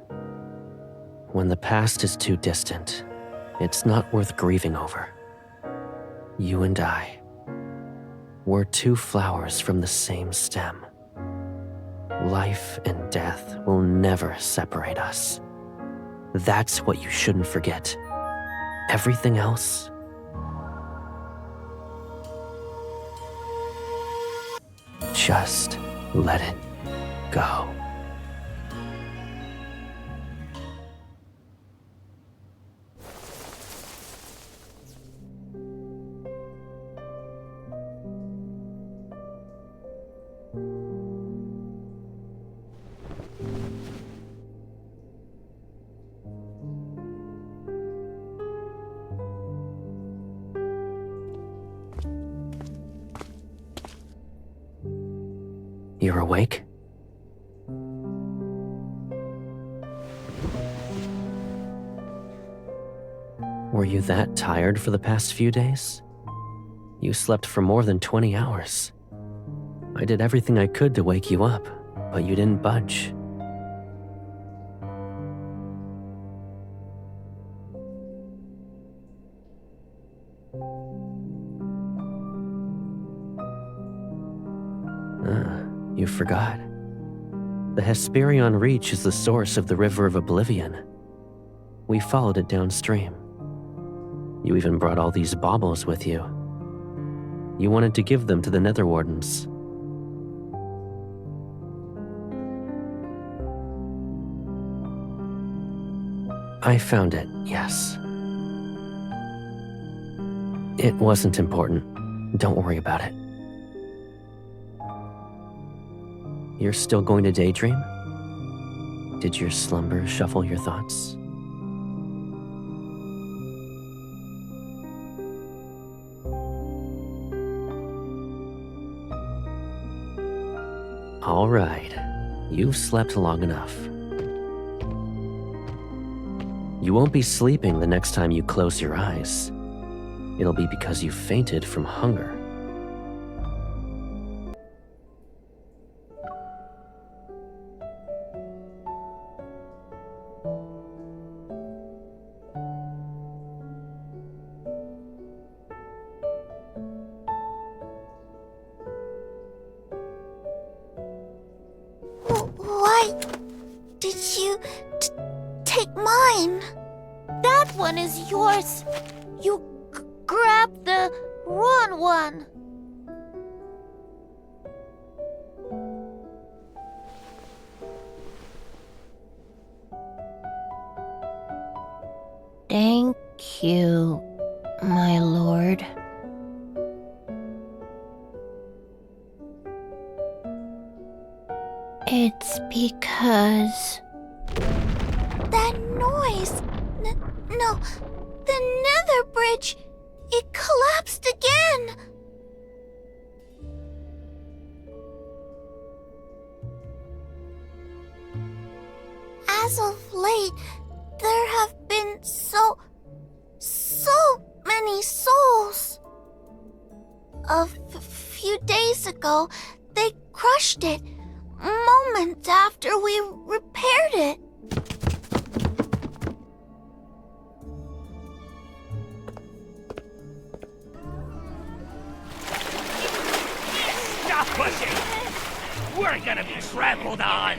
When the past is too distant, it's not worth grieving over. You and I, we're two flowers from the same stem. Life and death will never separate us. That's what you shouldn't forget. Everything else, just let it go. You're awake? Were you that tired for the past few days? You slept for more than 20 hours. I did everything I could to wake you up, but you didn't budge. You forgot. The Hesperion Reach is the source of the River of Oblivion. We followed it downstream. You even brought all these baubles with you. You wanted to give them to the Nether Wardens. I found it, yes. It wasn't important. Don't worry about it. You're still going to daydream? Did your slumber shuffle your thoughts? All right, you've slept long enough. You won't be sleeping the next time you close your eyes. It'll be because you fainted from hunger. Why did you take mine? That one is yours. You grabbed the wrong one. Thank you, my lord. It's because... That noise! No, the nether bridge! It collapsed again! As of late, there have been so many souls. A few days ago, they crushed it, moments after we repaired it. Stop pushing! We're gonna be trampled on!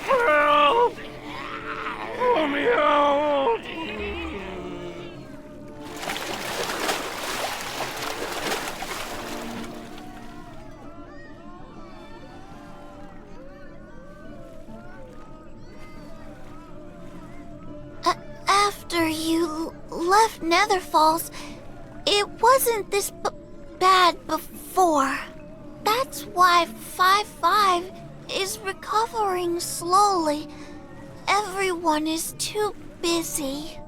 Help! Let me out! After you left Nether Falls, it wasn't this bad before. That's why 5-5 is recovering slowly. Everyone is too busy.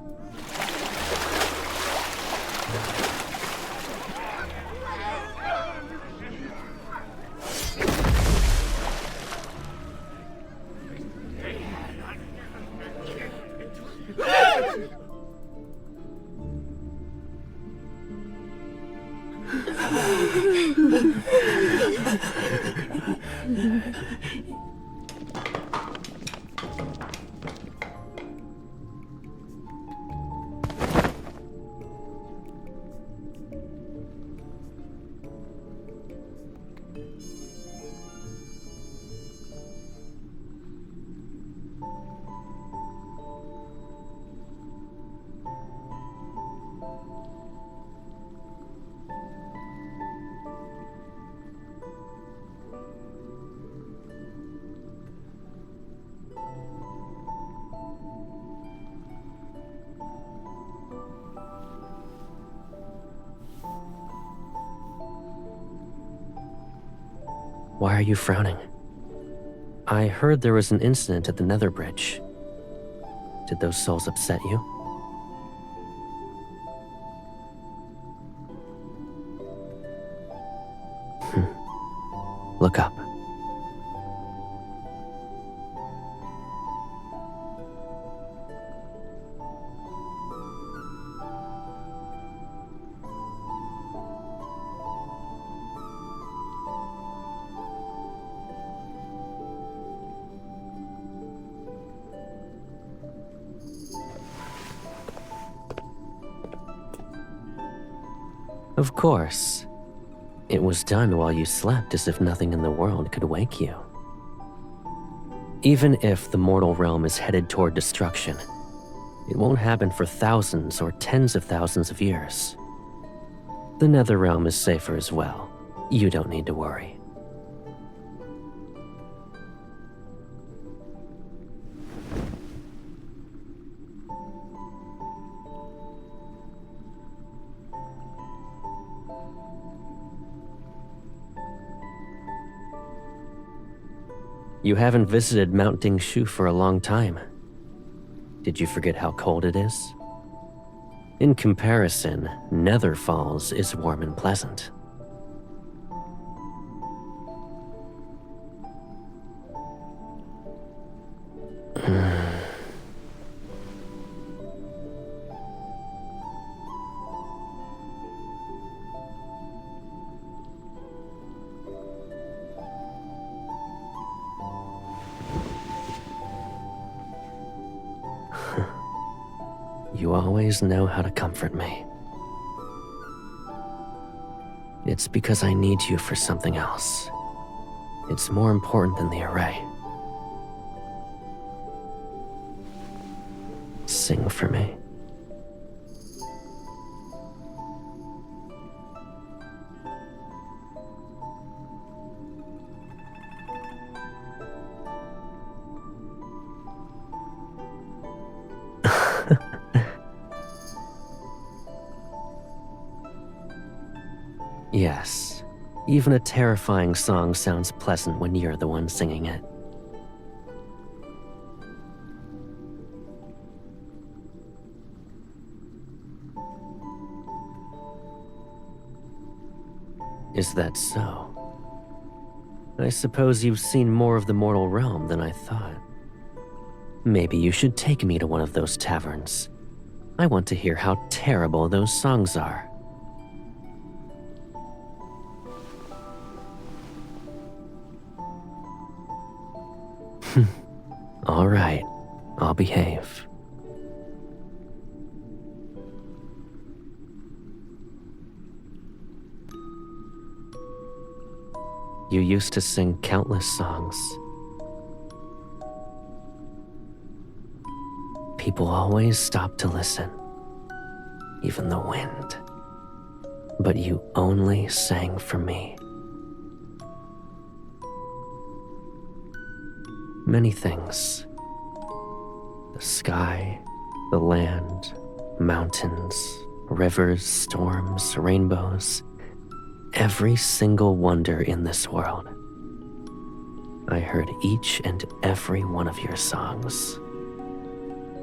Why are you frowning? I heard there was an incident at the Nether Bridge. Did those souls upset you? Look up. Of course. It was done while you slept as if nothing in the world could wake you. Even if the mortal realm is headed toward destruction, it won't happen for thousands or tens of thousands of years. The Nether realm is safer as well. You don't need to worry. You haven't visited Mount Dingshu for a long time. Did you forget how cold it is? In comparison, Nether Falls is warm and pleasant. You always know how to comfort me. It's because I need you for something else. It's more important than the array. Sing for me. Yes, even a terrifying song sounds pleasant when you're the one singing it. Is that so? I suppose you've seen more of the mortal realm than I thought. Maybe you should take me to one of those taverns. I want to hear how terrible those songs are. All right, I'll behave. You used to sing countless songs. People always stopped to listen, even the wind. But you only sang for me. Many things. The sky, the land, mountains, rivers, storms, rainbows. Every single wonder in this world. I heard each and every one of your songs.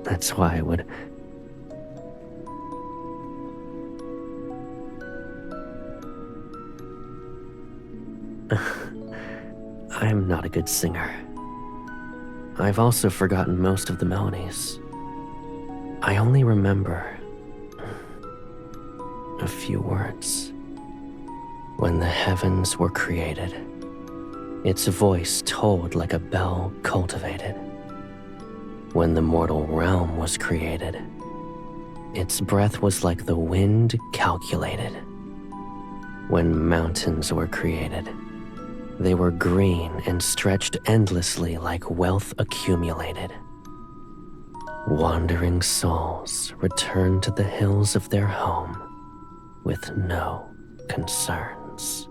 That's why I would... I'm not a good singer. I've also forgotten most of the melodies. I only remember a few words. When the heavens were created, its voice tolled like a bell cultivated. When the mortal realm was created, its breath was like the wind calculated. When mountains were created, they were green and stretched endlessly like wealth accumulated. Wandering souls returned to the hills of their home with no concerns.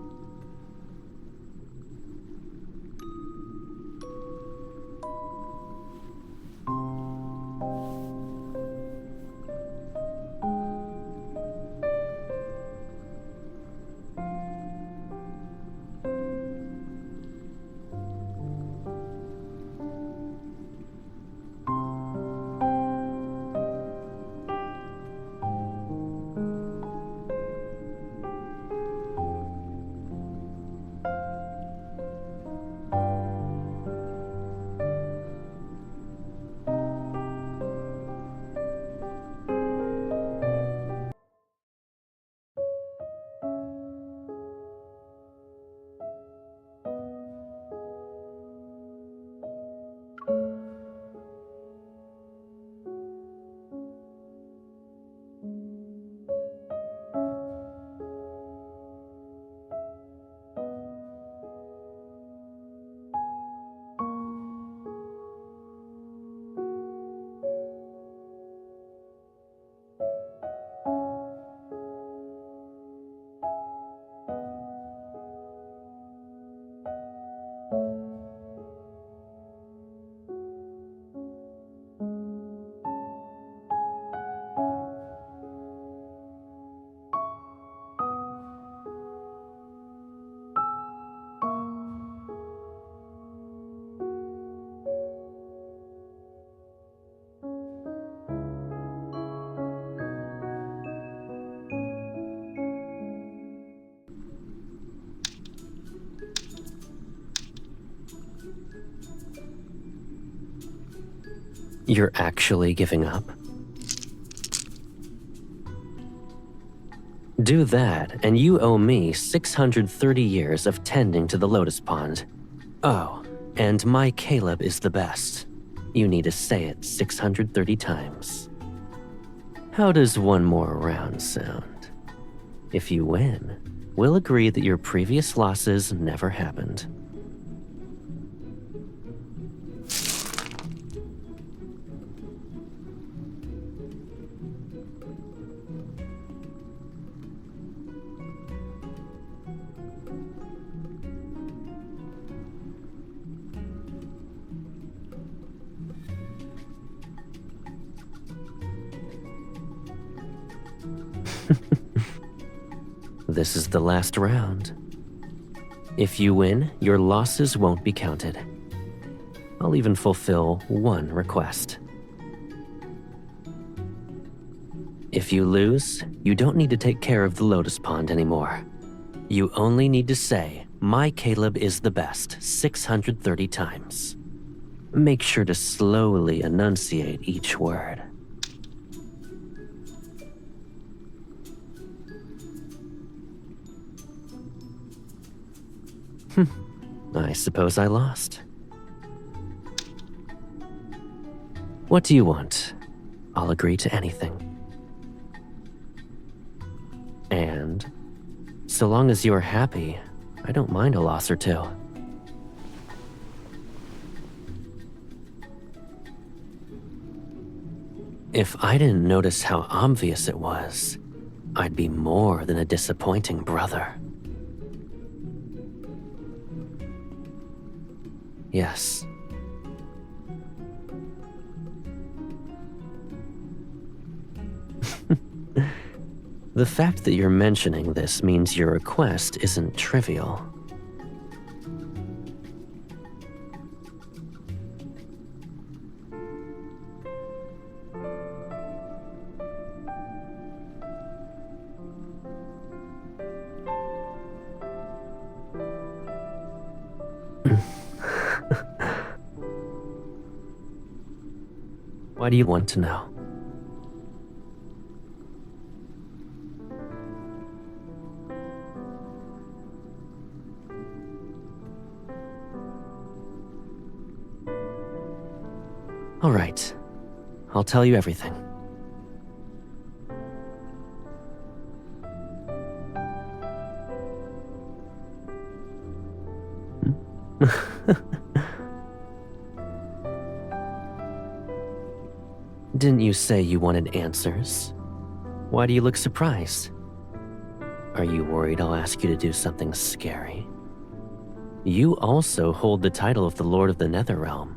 You're actually giving up? Do that, and you owe me 630 years of tending to the lotus pond. Oh, and my Caleb is the best. You need to say it 630 times. How does one more round sound? If you win, we'll agree that your previous losses never happened. This is the last round. If you win, your losses won't be counted. I'll even fulfill one request. If you lose, you don't need to take care of the lotus pond anymore. You only need to say, "My Caleb is the best," 630 times. Make sure to slowly enunciate each word. I suppose I lost. What do you want? I'll agree to anything. And so long as you're happy, I don't mind a loss or two. If I didn't notice how obvious it was, I'd be more than a disappointing brother. Yes. The fact that you're mentioning this means your request isn't trivial. Why do you want to know? All right, I'll tell you everything. Didn't you say you wanted answers? Why do you look surprised? Are you worried I'll ask you to do something scary? You also hold the title of the Lord of the Netherrealm.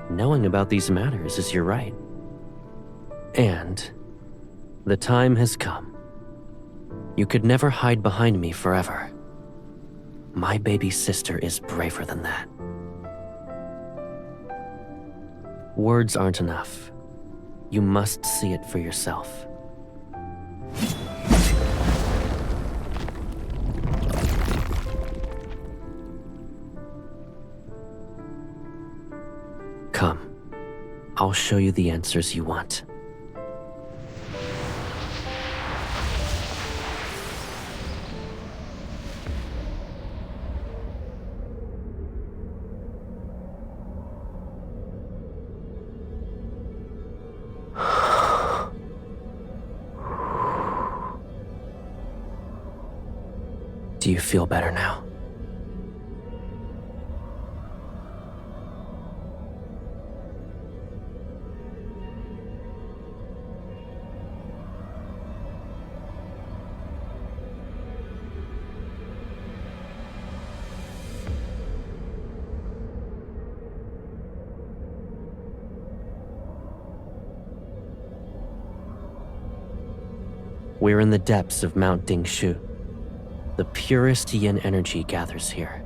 Knowing about these matters is your right. And the time has come. You could never hide behind me forever. My baby sister is braver than that. Words aren't enough. You must see it for yourself. Come, I'll show you the answers you want. Do you feel better now? We're in the depths of Mount Dingshu. The purest yin energy gathers here.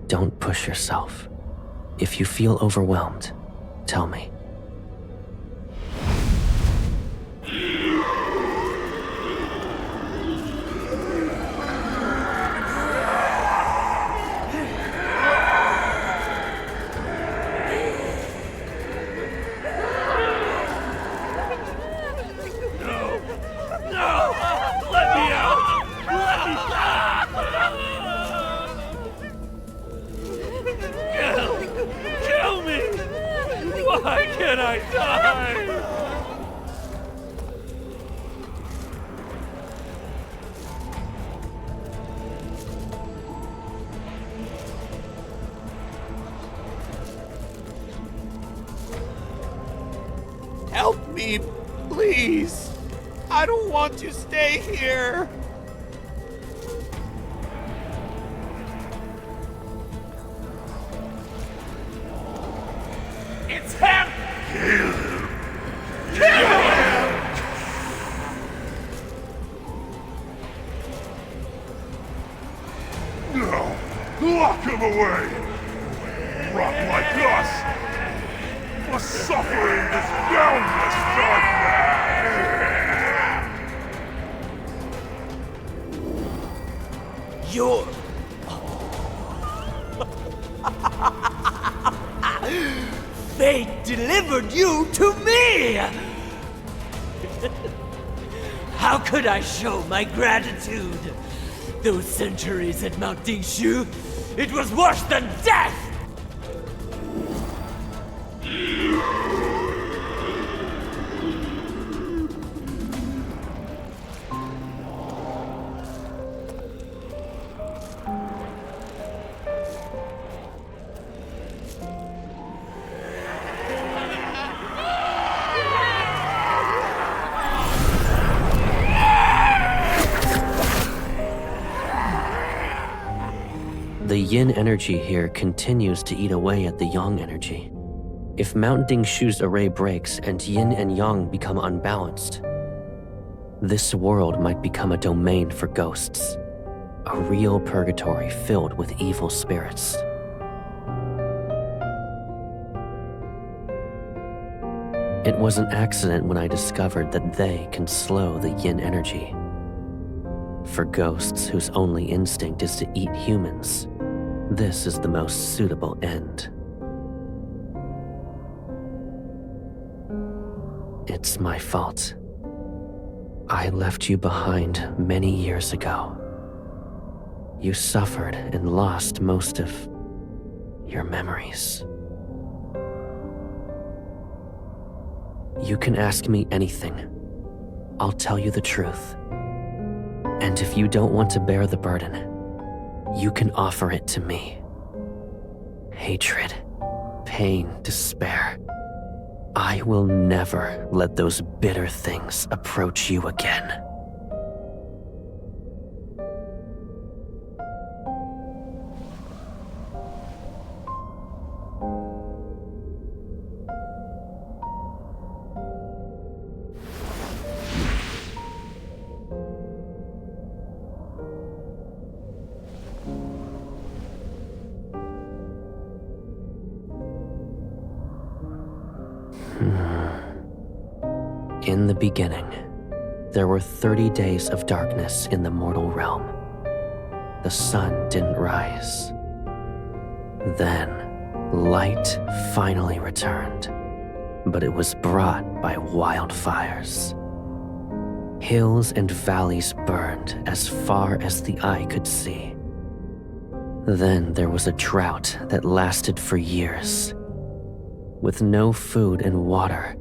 Don't push yourself. If you feel overwhelmed, tell me. Why can't I die? Help me, please. I don't want to stay here. It's him! Kill him! Kill him! No! Lock him away! Rock like us! Must suffer in this boundless darkness! You're... Fate delivered you to me! How could I show my gratitude? Those centuries at Mount Dingshu, it was worse than death! The yin energy here continues to eat away at the yang energy. If Mount Dingshu's array breaks and yin and yang become unbalanced, this world might become a domain for ghosts, a real purgatory filled with evil spirits. It was an accident when I discovered that they can slow the yin energy. For ghosts whose only instinct is to eat humans, this is the most suitable end. It's my fault. I left you behind many years ago. You suffered and lost most of your memories. You can ask me anything. I'll tell you the truth. And if you don't want to bear the burden, you can offer it to me. Hatred, pain, despair. I will never let those bitter things approach you again. In the beginning, there were 30 days of darkness in the mortal realm. The sun didn't rise. Then, light finally returned, but it was brought by wildfires. Hills and valleys burned as far as the eye could see. Then there was a drought that lasted for years. With no food and water,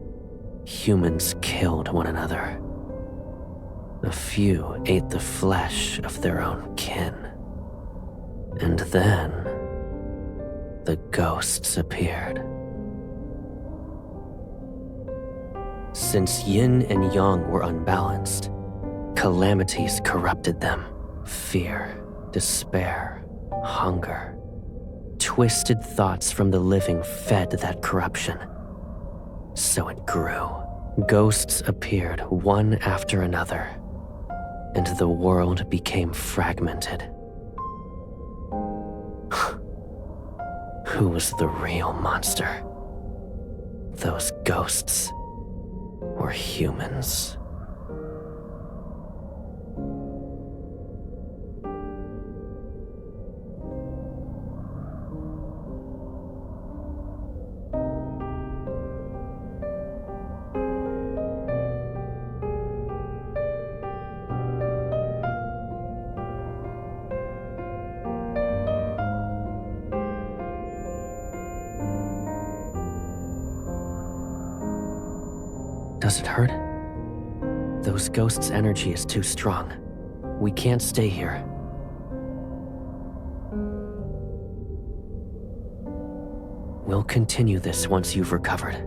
humans killed one another. A few ate the flesh of their own kin. And then, the ghosts appeared. Since yin and yang were unbalanced, calamities corrupted them. Fear, despair, hunger. Twisted thoughts from the living fed that corruption. So it grew. Ghosts appeared one after another, and the world became fragmented. Who was the real monster? Those ghosts or humans? Does it hurt? Those ghosts' energy is too strong. We can't stay here. We'll continue this once you've recovered.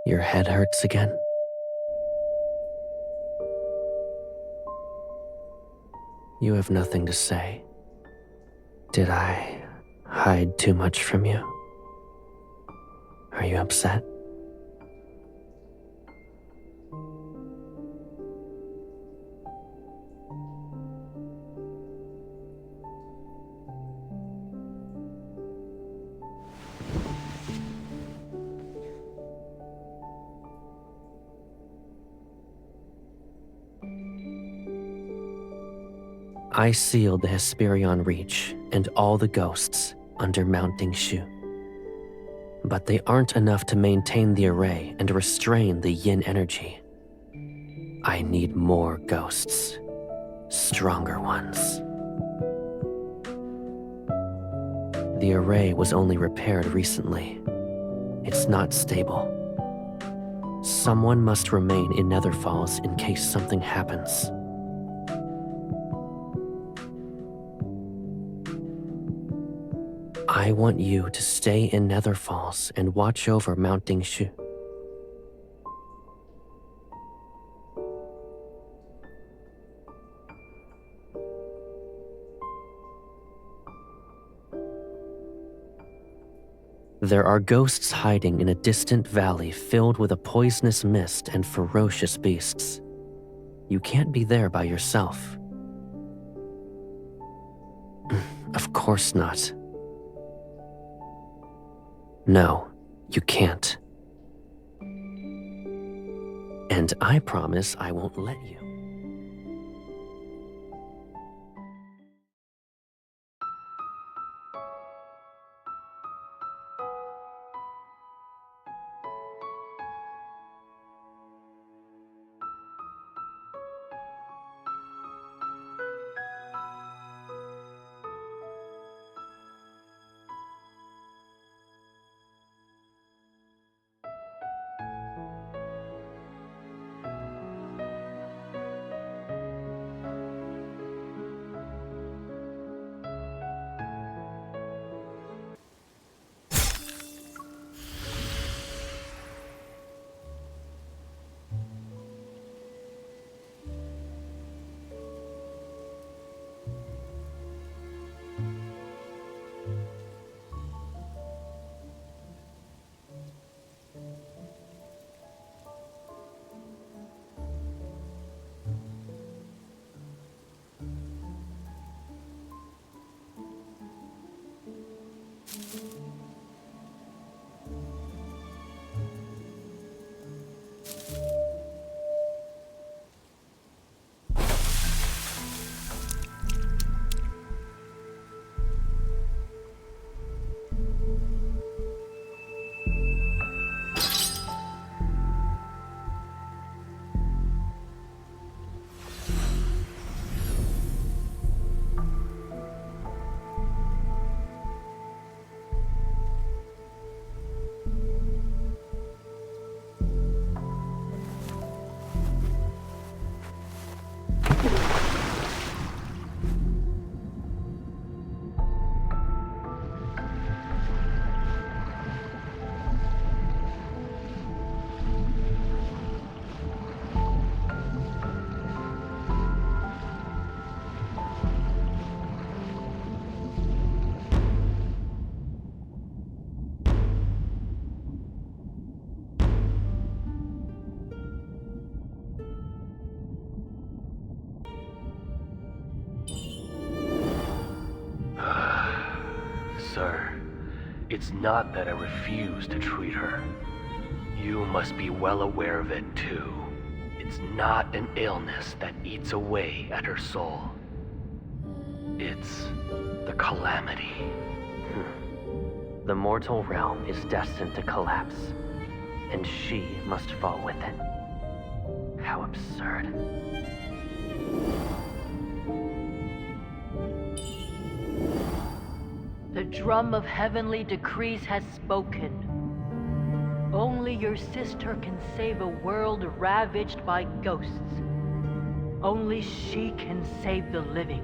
Your head hurts again? You have nothing to say. Did I hide too much from you? Are you upset? I sealed the Hesperion Reach and all the ghosts under Mounting Shu. But they aren't enough to maintain the array and restrain the yin energy. I need more ghosts. Stronger ones. The array was only repaired recently. It's not stable. Someone must remain in Nether Falls in case something happens. I want you to stay in Nether Falls and watch over Mounting Shu. There are ghosts hiding in a distant valley filled with a poisonous mist and ferocious beasts. You can't be there by yourself. Of course not. No, you can't. And I promise I won't let you. Sir, it's not that I refuse to treat her. You must be well aware of it too. It's not an illness that eats away at her soul. It's the calamity. The mortal realm is destined to collapse, and she must fall with it. How absurd. The drum of heavenly decrees has spoken. Only your sister can save a world ravaged by ghosts. Only she can save the living.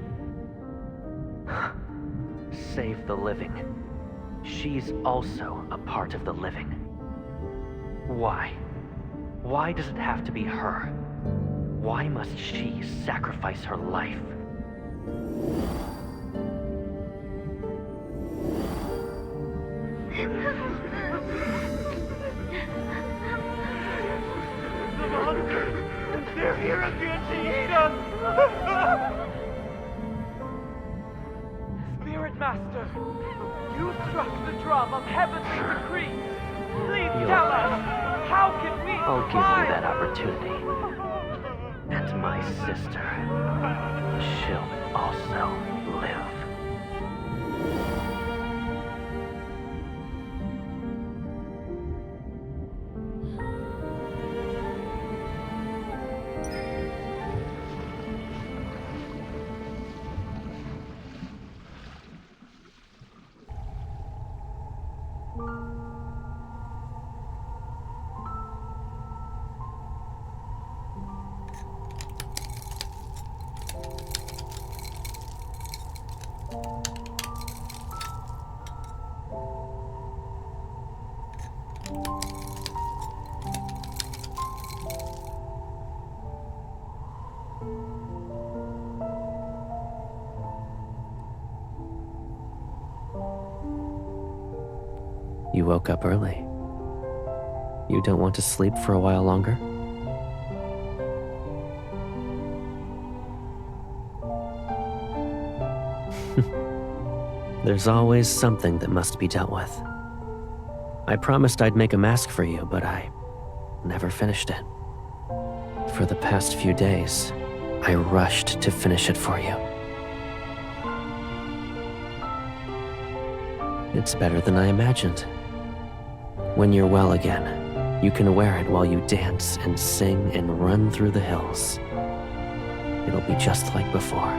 Save the living. She's also a part of the living. Why? Why does it have to be her? Why must she sacrifice her life? The monsters! They're here again to eat us! Spirit Master, you struck the drum of heavenly decree. Please tell us, how can we I'll give you that opportunity. And my sister, she'll also live. You woke up early. You don't want to sleep for a while longer? There's always something that must be dealt with. I promised I'd make a mask for you, but I never finished it. For the past few days, I rushed to finish it for you. It's better than I imagined. When you're well again, you can wear it while you dance and sing and run through the hills. It'll be just like before.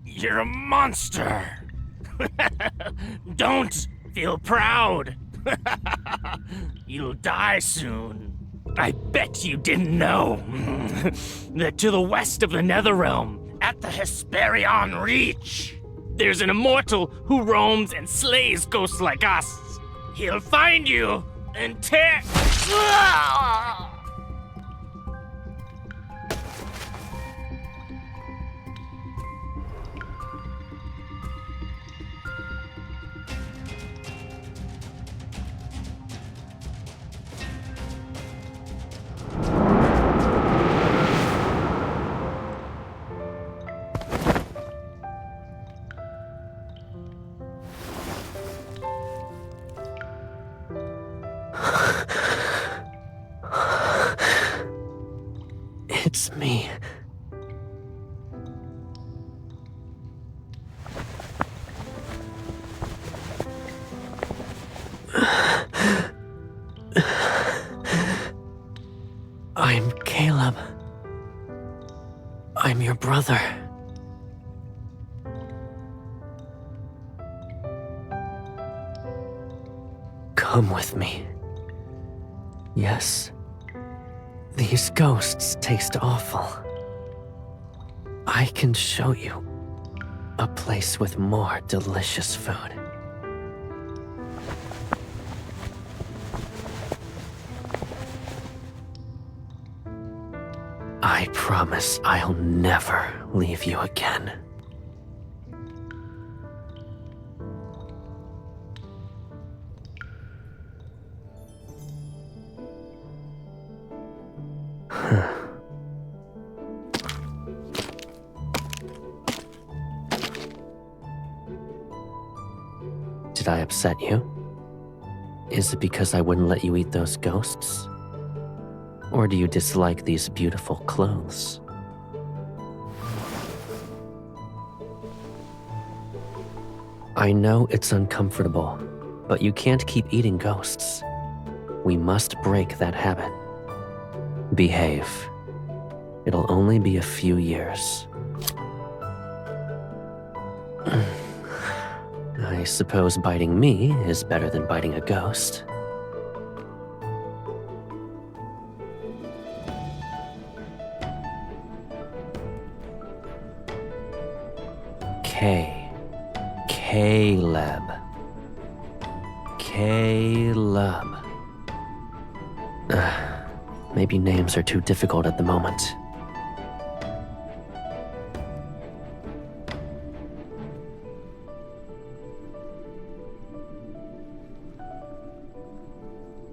You're a monster. Don't feel proud. You'll die soon. I bet you didn't know that to the west of the Netherrealm, at the Hesperion Reach, there's an immortal who roams and slays ghosts like us. He'll find you and tear... brother. Come with me. Yes, these ghosts taste awful. I can show you a place with more delicious food. I promise I'll never leave you again. Did I upset you? Is it because I wouldn't let you eat those ghosts? Or do you dislike these beautiful clothes? I know it's uncomfortable, but you can't keep eating ghosts. We must break that habit. Behave. It'll only be a few years. I suppose biting me is better than biting a ghost. Caleb. Maybe names are too difficult at the moment.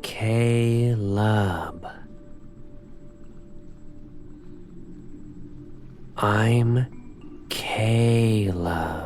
Caleb. I'm Caleb.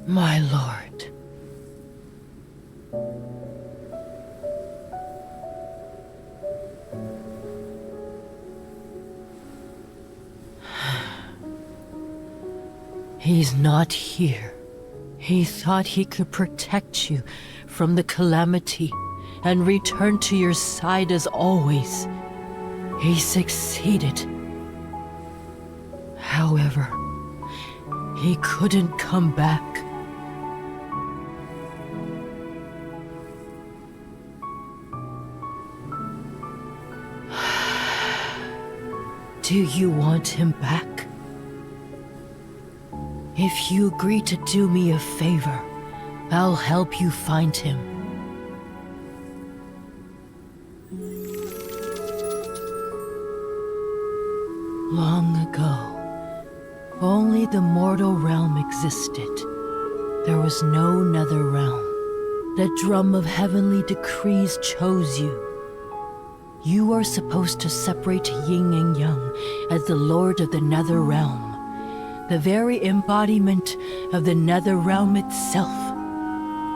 My lord. He's not here. He thought he could protect you from the calamity and return to your side as always. He succeeded. However, he couldn't come back. Do you want him back? If you agree to do me a favor, I'll help you find him. Long ago, only the mortal realm existed. There was no nether realm. The drum of heavenly decrees chose you. You are supposed to separate yin and yang as the lord of the nether realm, the very embodiment of the nether realm itself.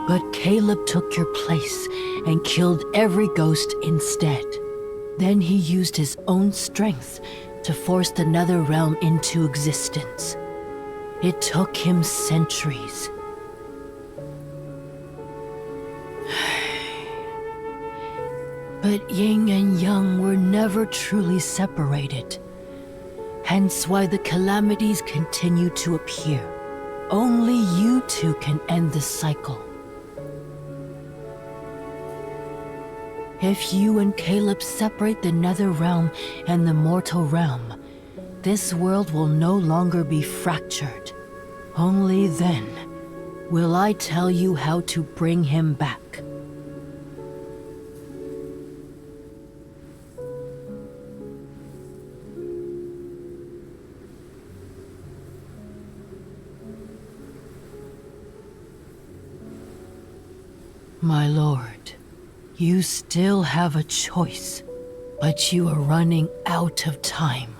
But Caleb took your place and killed every ghost instead. Then he used his own strength to force the nether realm into existence. It took him centuries. But yin and yang were never truly separated. Hence why the calamities continue to appear. Only you two can end this cycle. If you and Caleb separate the nether realm and the mortal realm, this world will no longer be fractured. Only then will I tell you how to bring him back. My lord, you still have a choice, but you are running out of time.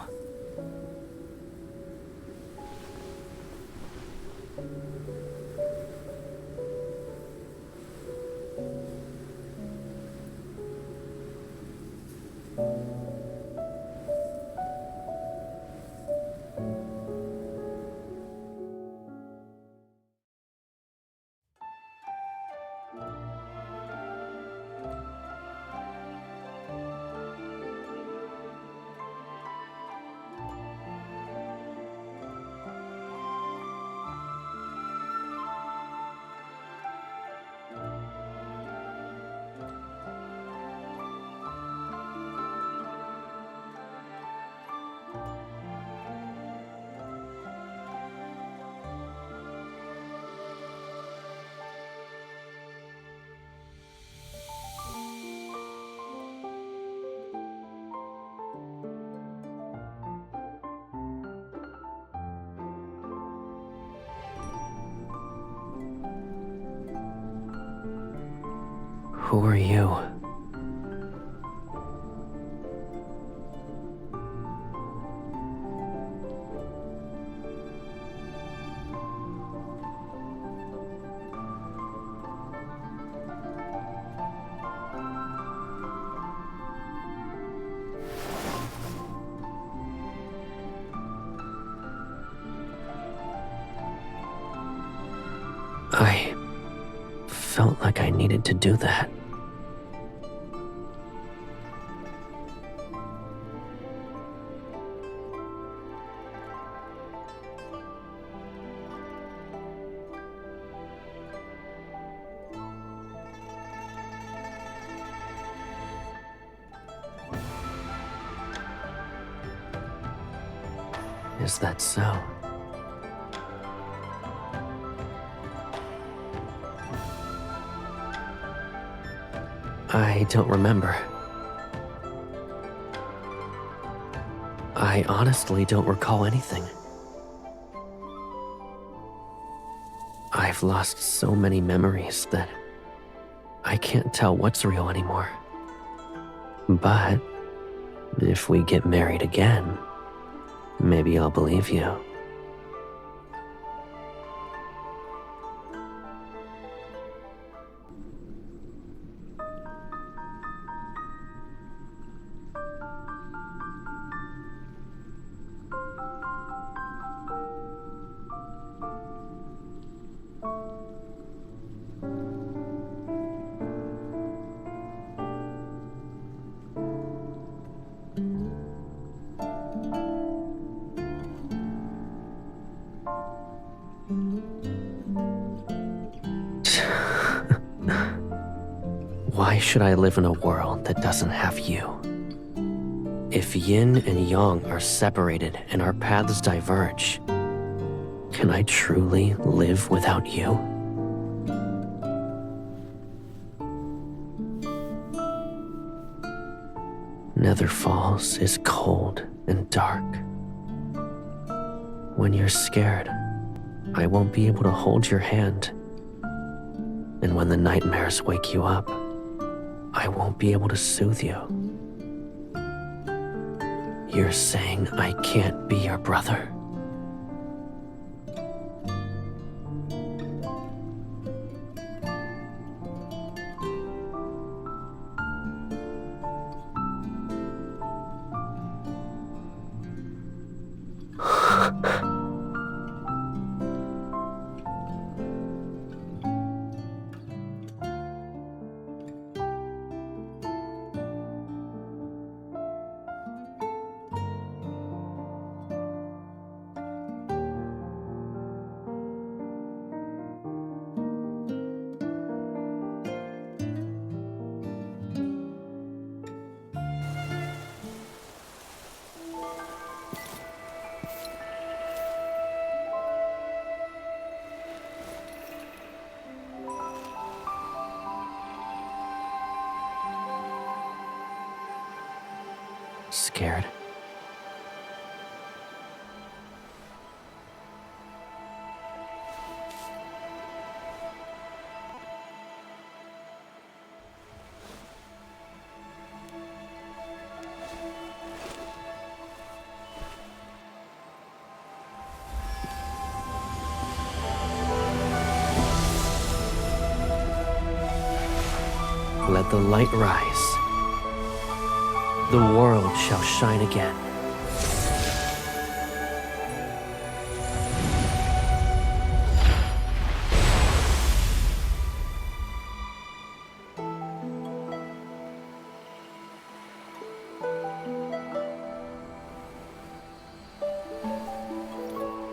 Who are you? I felt like I needed to do that. Is that so? I don't remember. I honestly don't recall anything. I've lost so many memories that I can't tell what's real anymore. But if we get married again, maybe I'll believe you. Why should I live in a world that doesn't have you? If yin and yang are separated and our paths diverge, can I truly live without you? Nether Falls is cold and dark. When you're scared, I won't be able to hold your hand. And when the nightmares wake you up, I won't be able to soothe you. You're saying I can't be your brother? Scared. Let the light rise. The world shall shine again.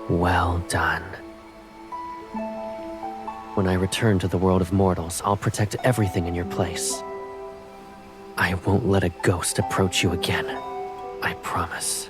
Well done. When I return to the world of mortals, I'll protect everything in your place. I won't let a ghost approach you again. I promise.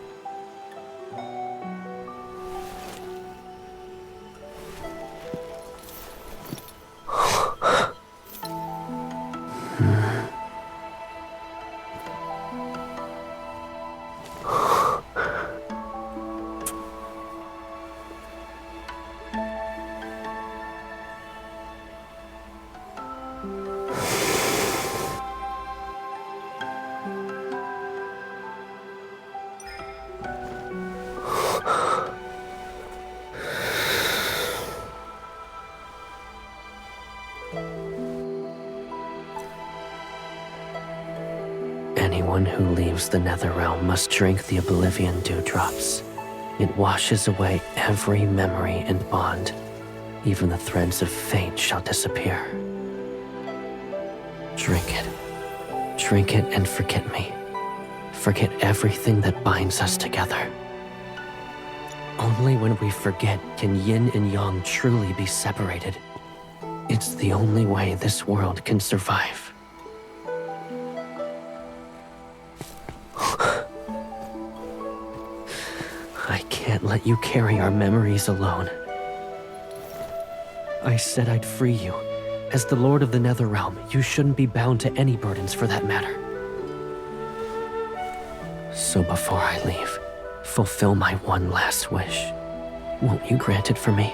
Anyone who leaves the Netherrealm must drink the Oblivion Dewdrops. It washes away every memory and bond. Even the threads of fate shall disappear. Drink it. Drink it and forget me. Forget everything that binds us together. Only when we forget can yin and yang truly be separated. It's the only way this world can survive. I can't let you carry our memories alone. I said I'd free you. As the Lord of the Netherrealm, you shouldn't be bound to any burdens for that matter. So before I leave, fulfill my one last wish. Won't you grant it for me?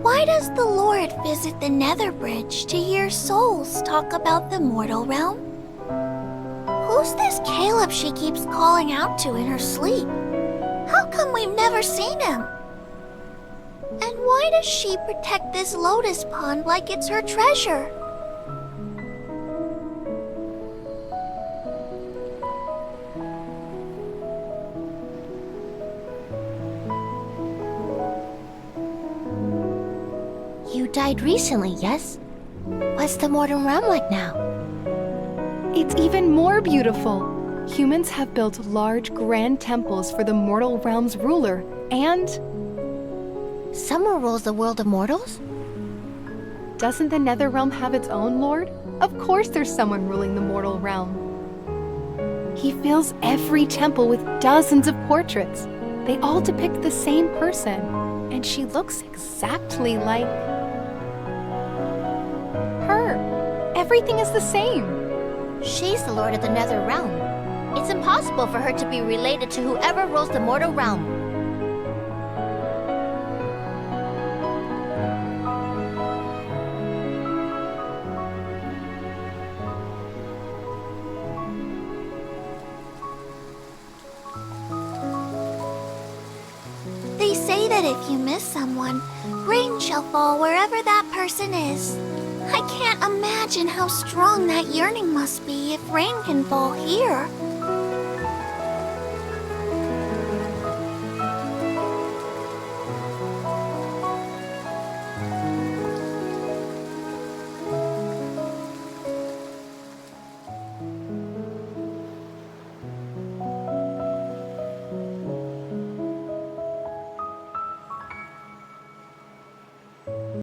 Why does the Lord visit the Nether Bridge to hear souls talk about the mortal realm? Who's this Caleb she keeps calling out to in her sleep? How come we've never seen him? And why does she protect this lotus pond like it's her treasure? You died recently, yes? What's the mortal realm like now? It's even more beautiful. Humans have built large, grand temples for the mortal realm's ruler, and... Someone rules the world of mortals? Doesn't the Nether realm have its own lord? Of course there's someone ruling the mortal realm. He fills every temple with dozens of portraits. They all depict the same person, and she looks exactly like... her. Everything is the same. She's the Lord of the Nether Realm. It's impossible for her to be related to whoever rules the mortal realm. They say that if you miss someone, rain shall fall wherever that person is. I can't imagine how strong that yearning must be if rain can fall here.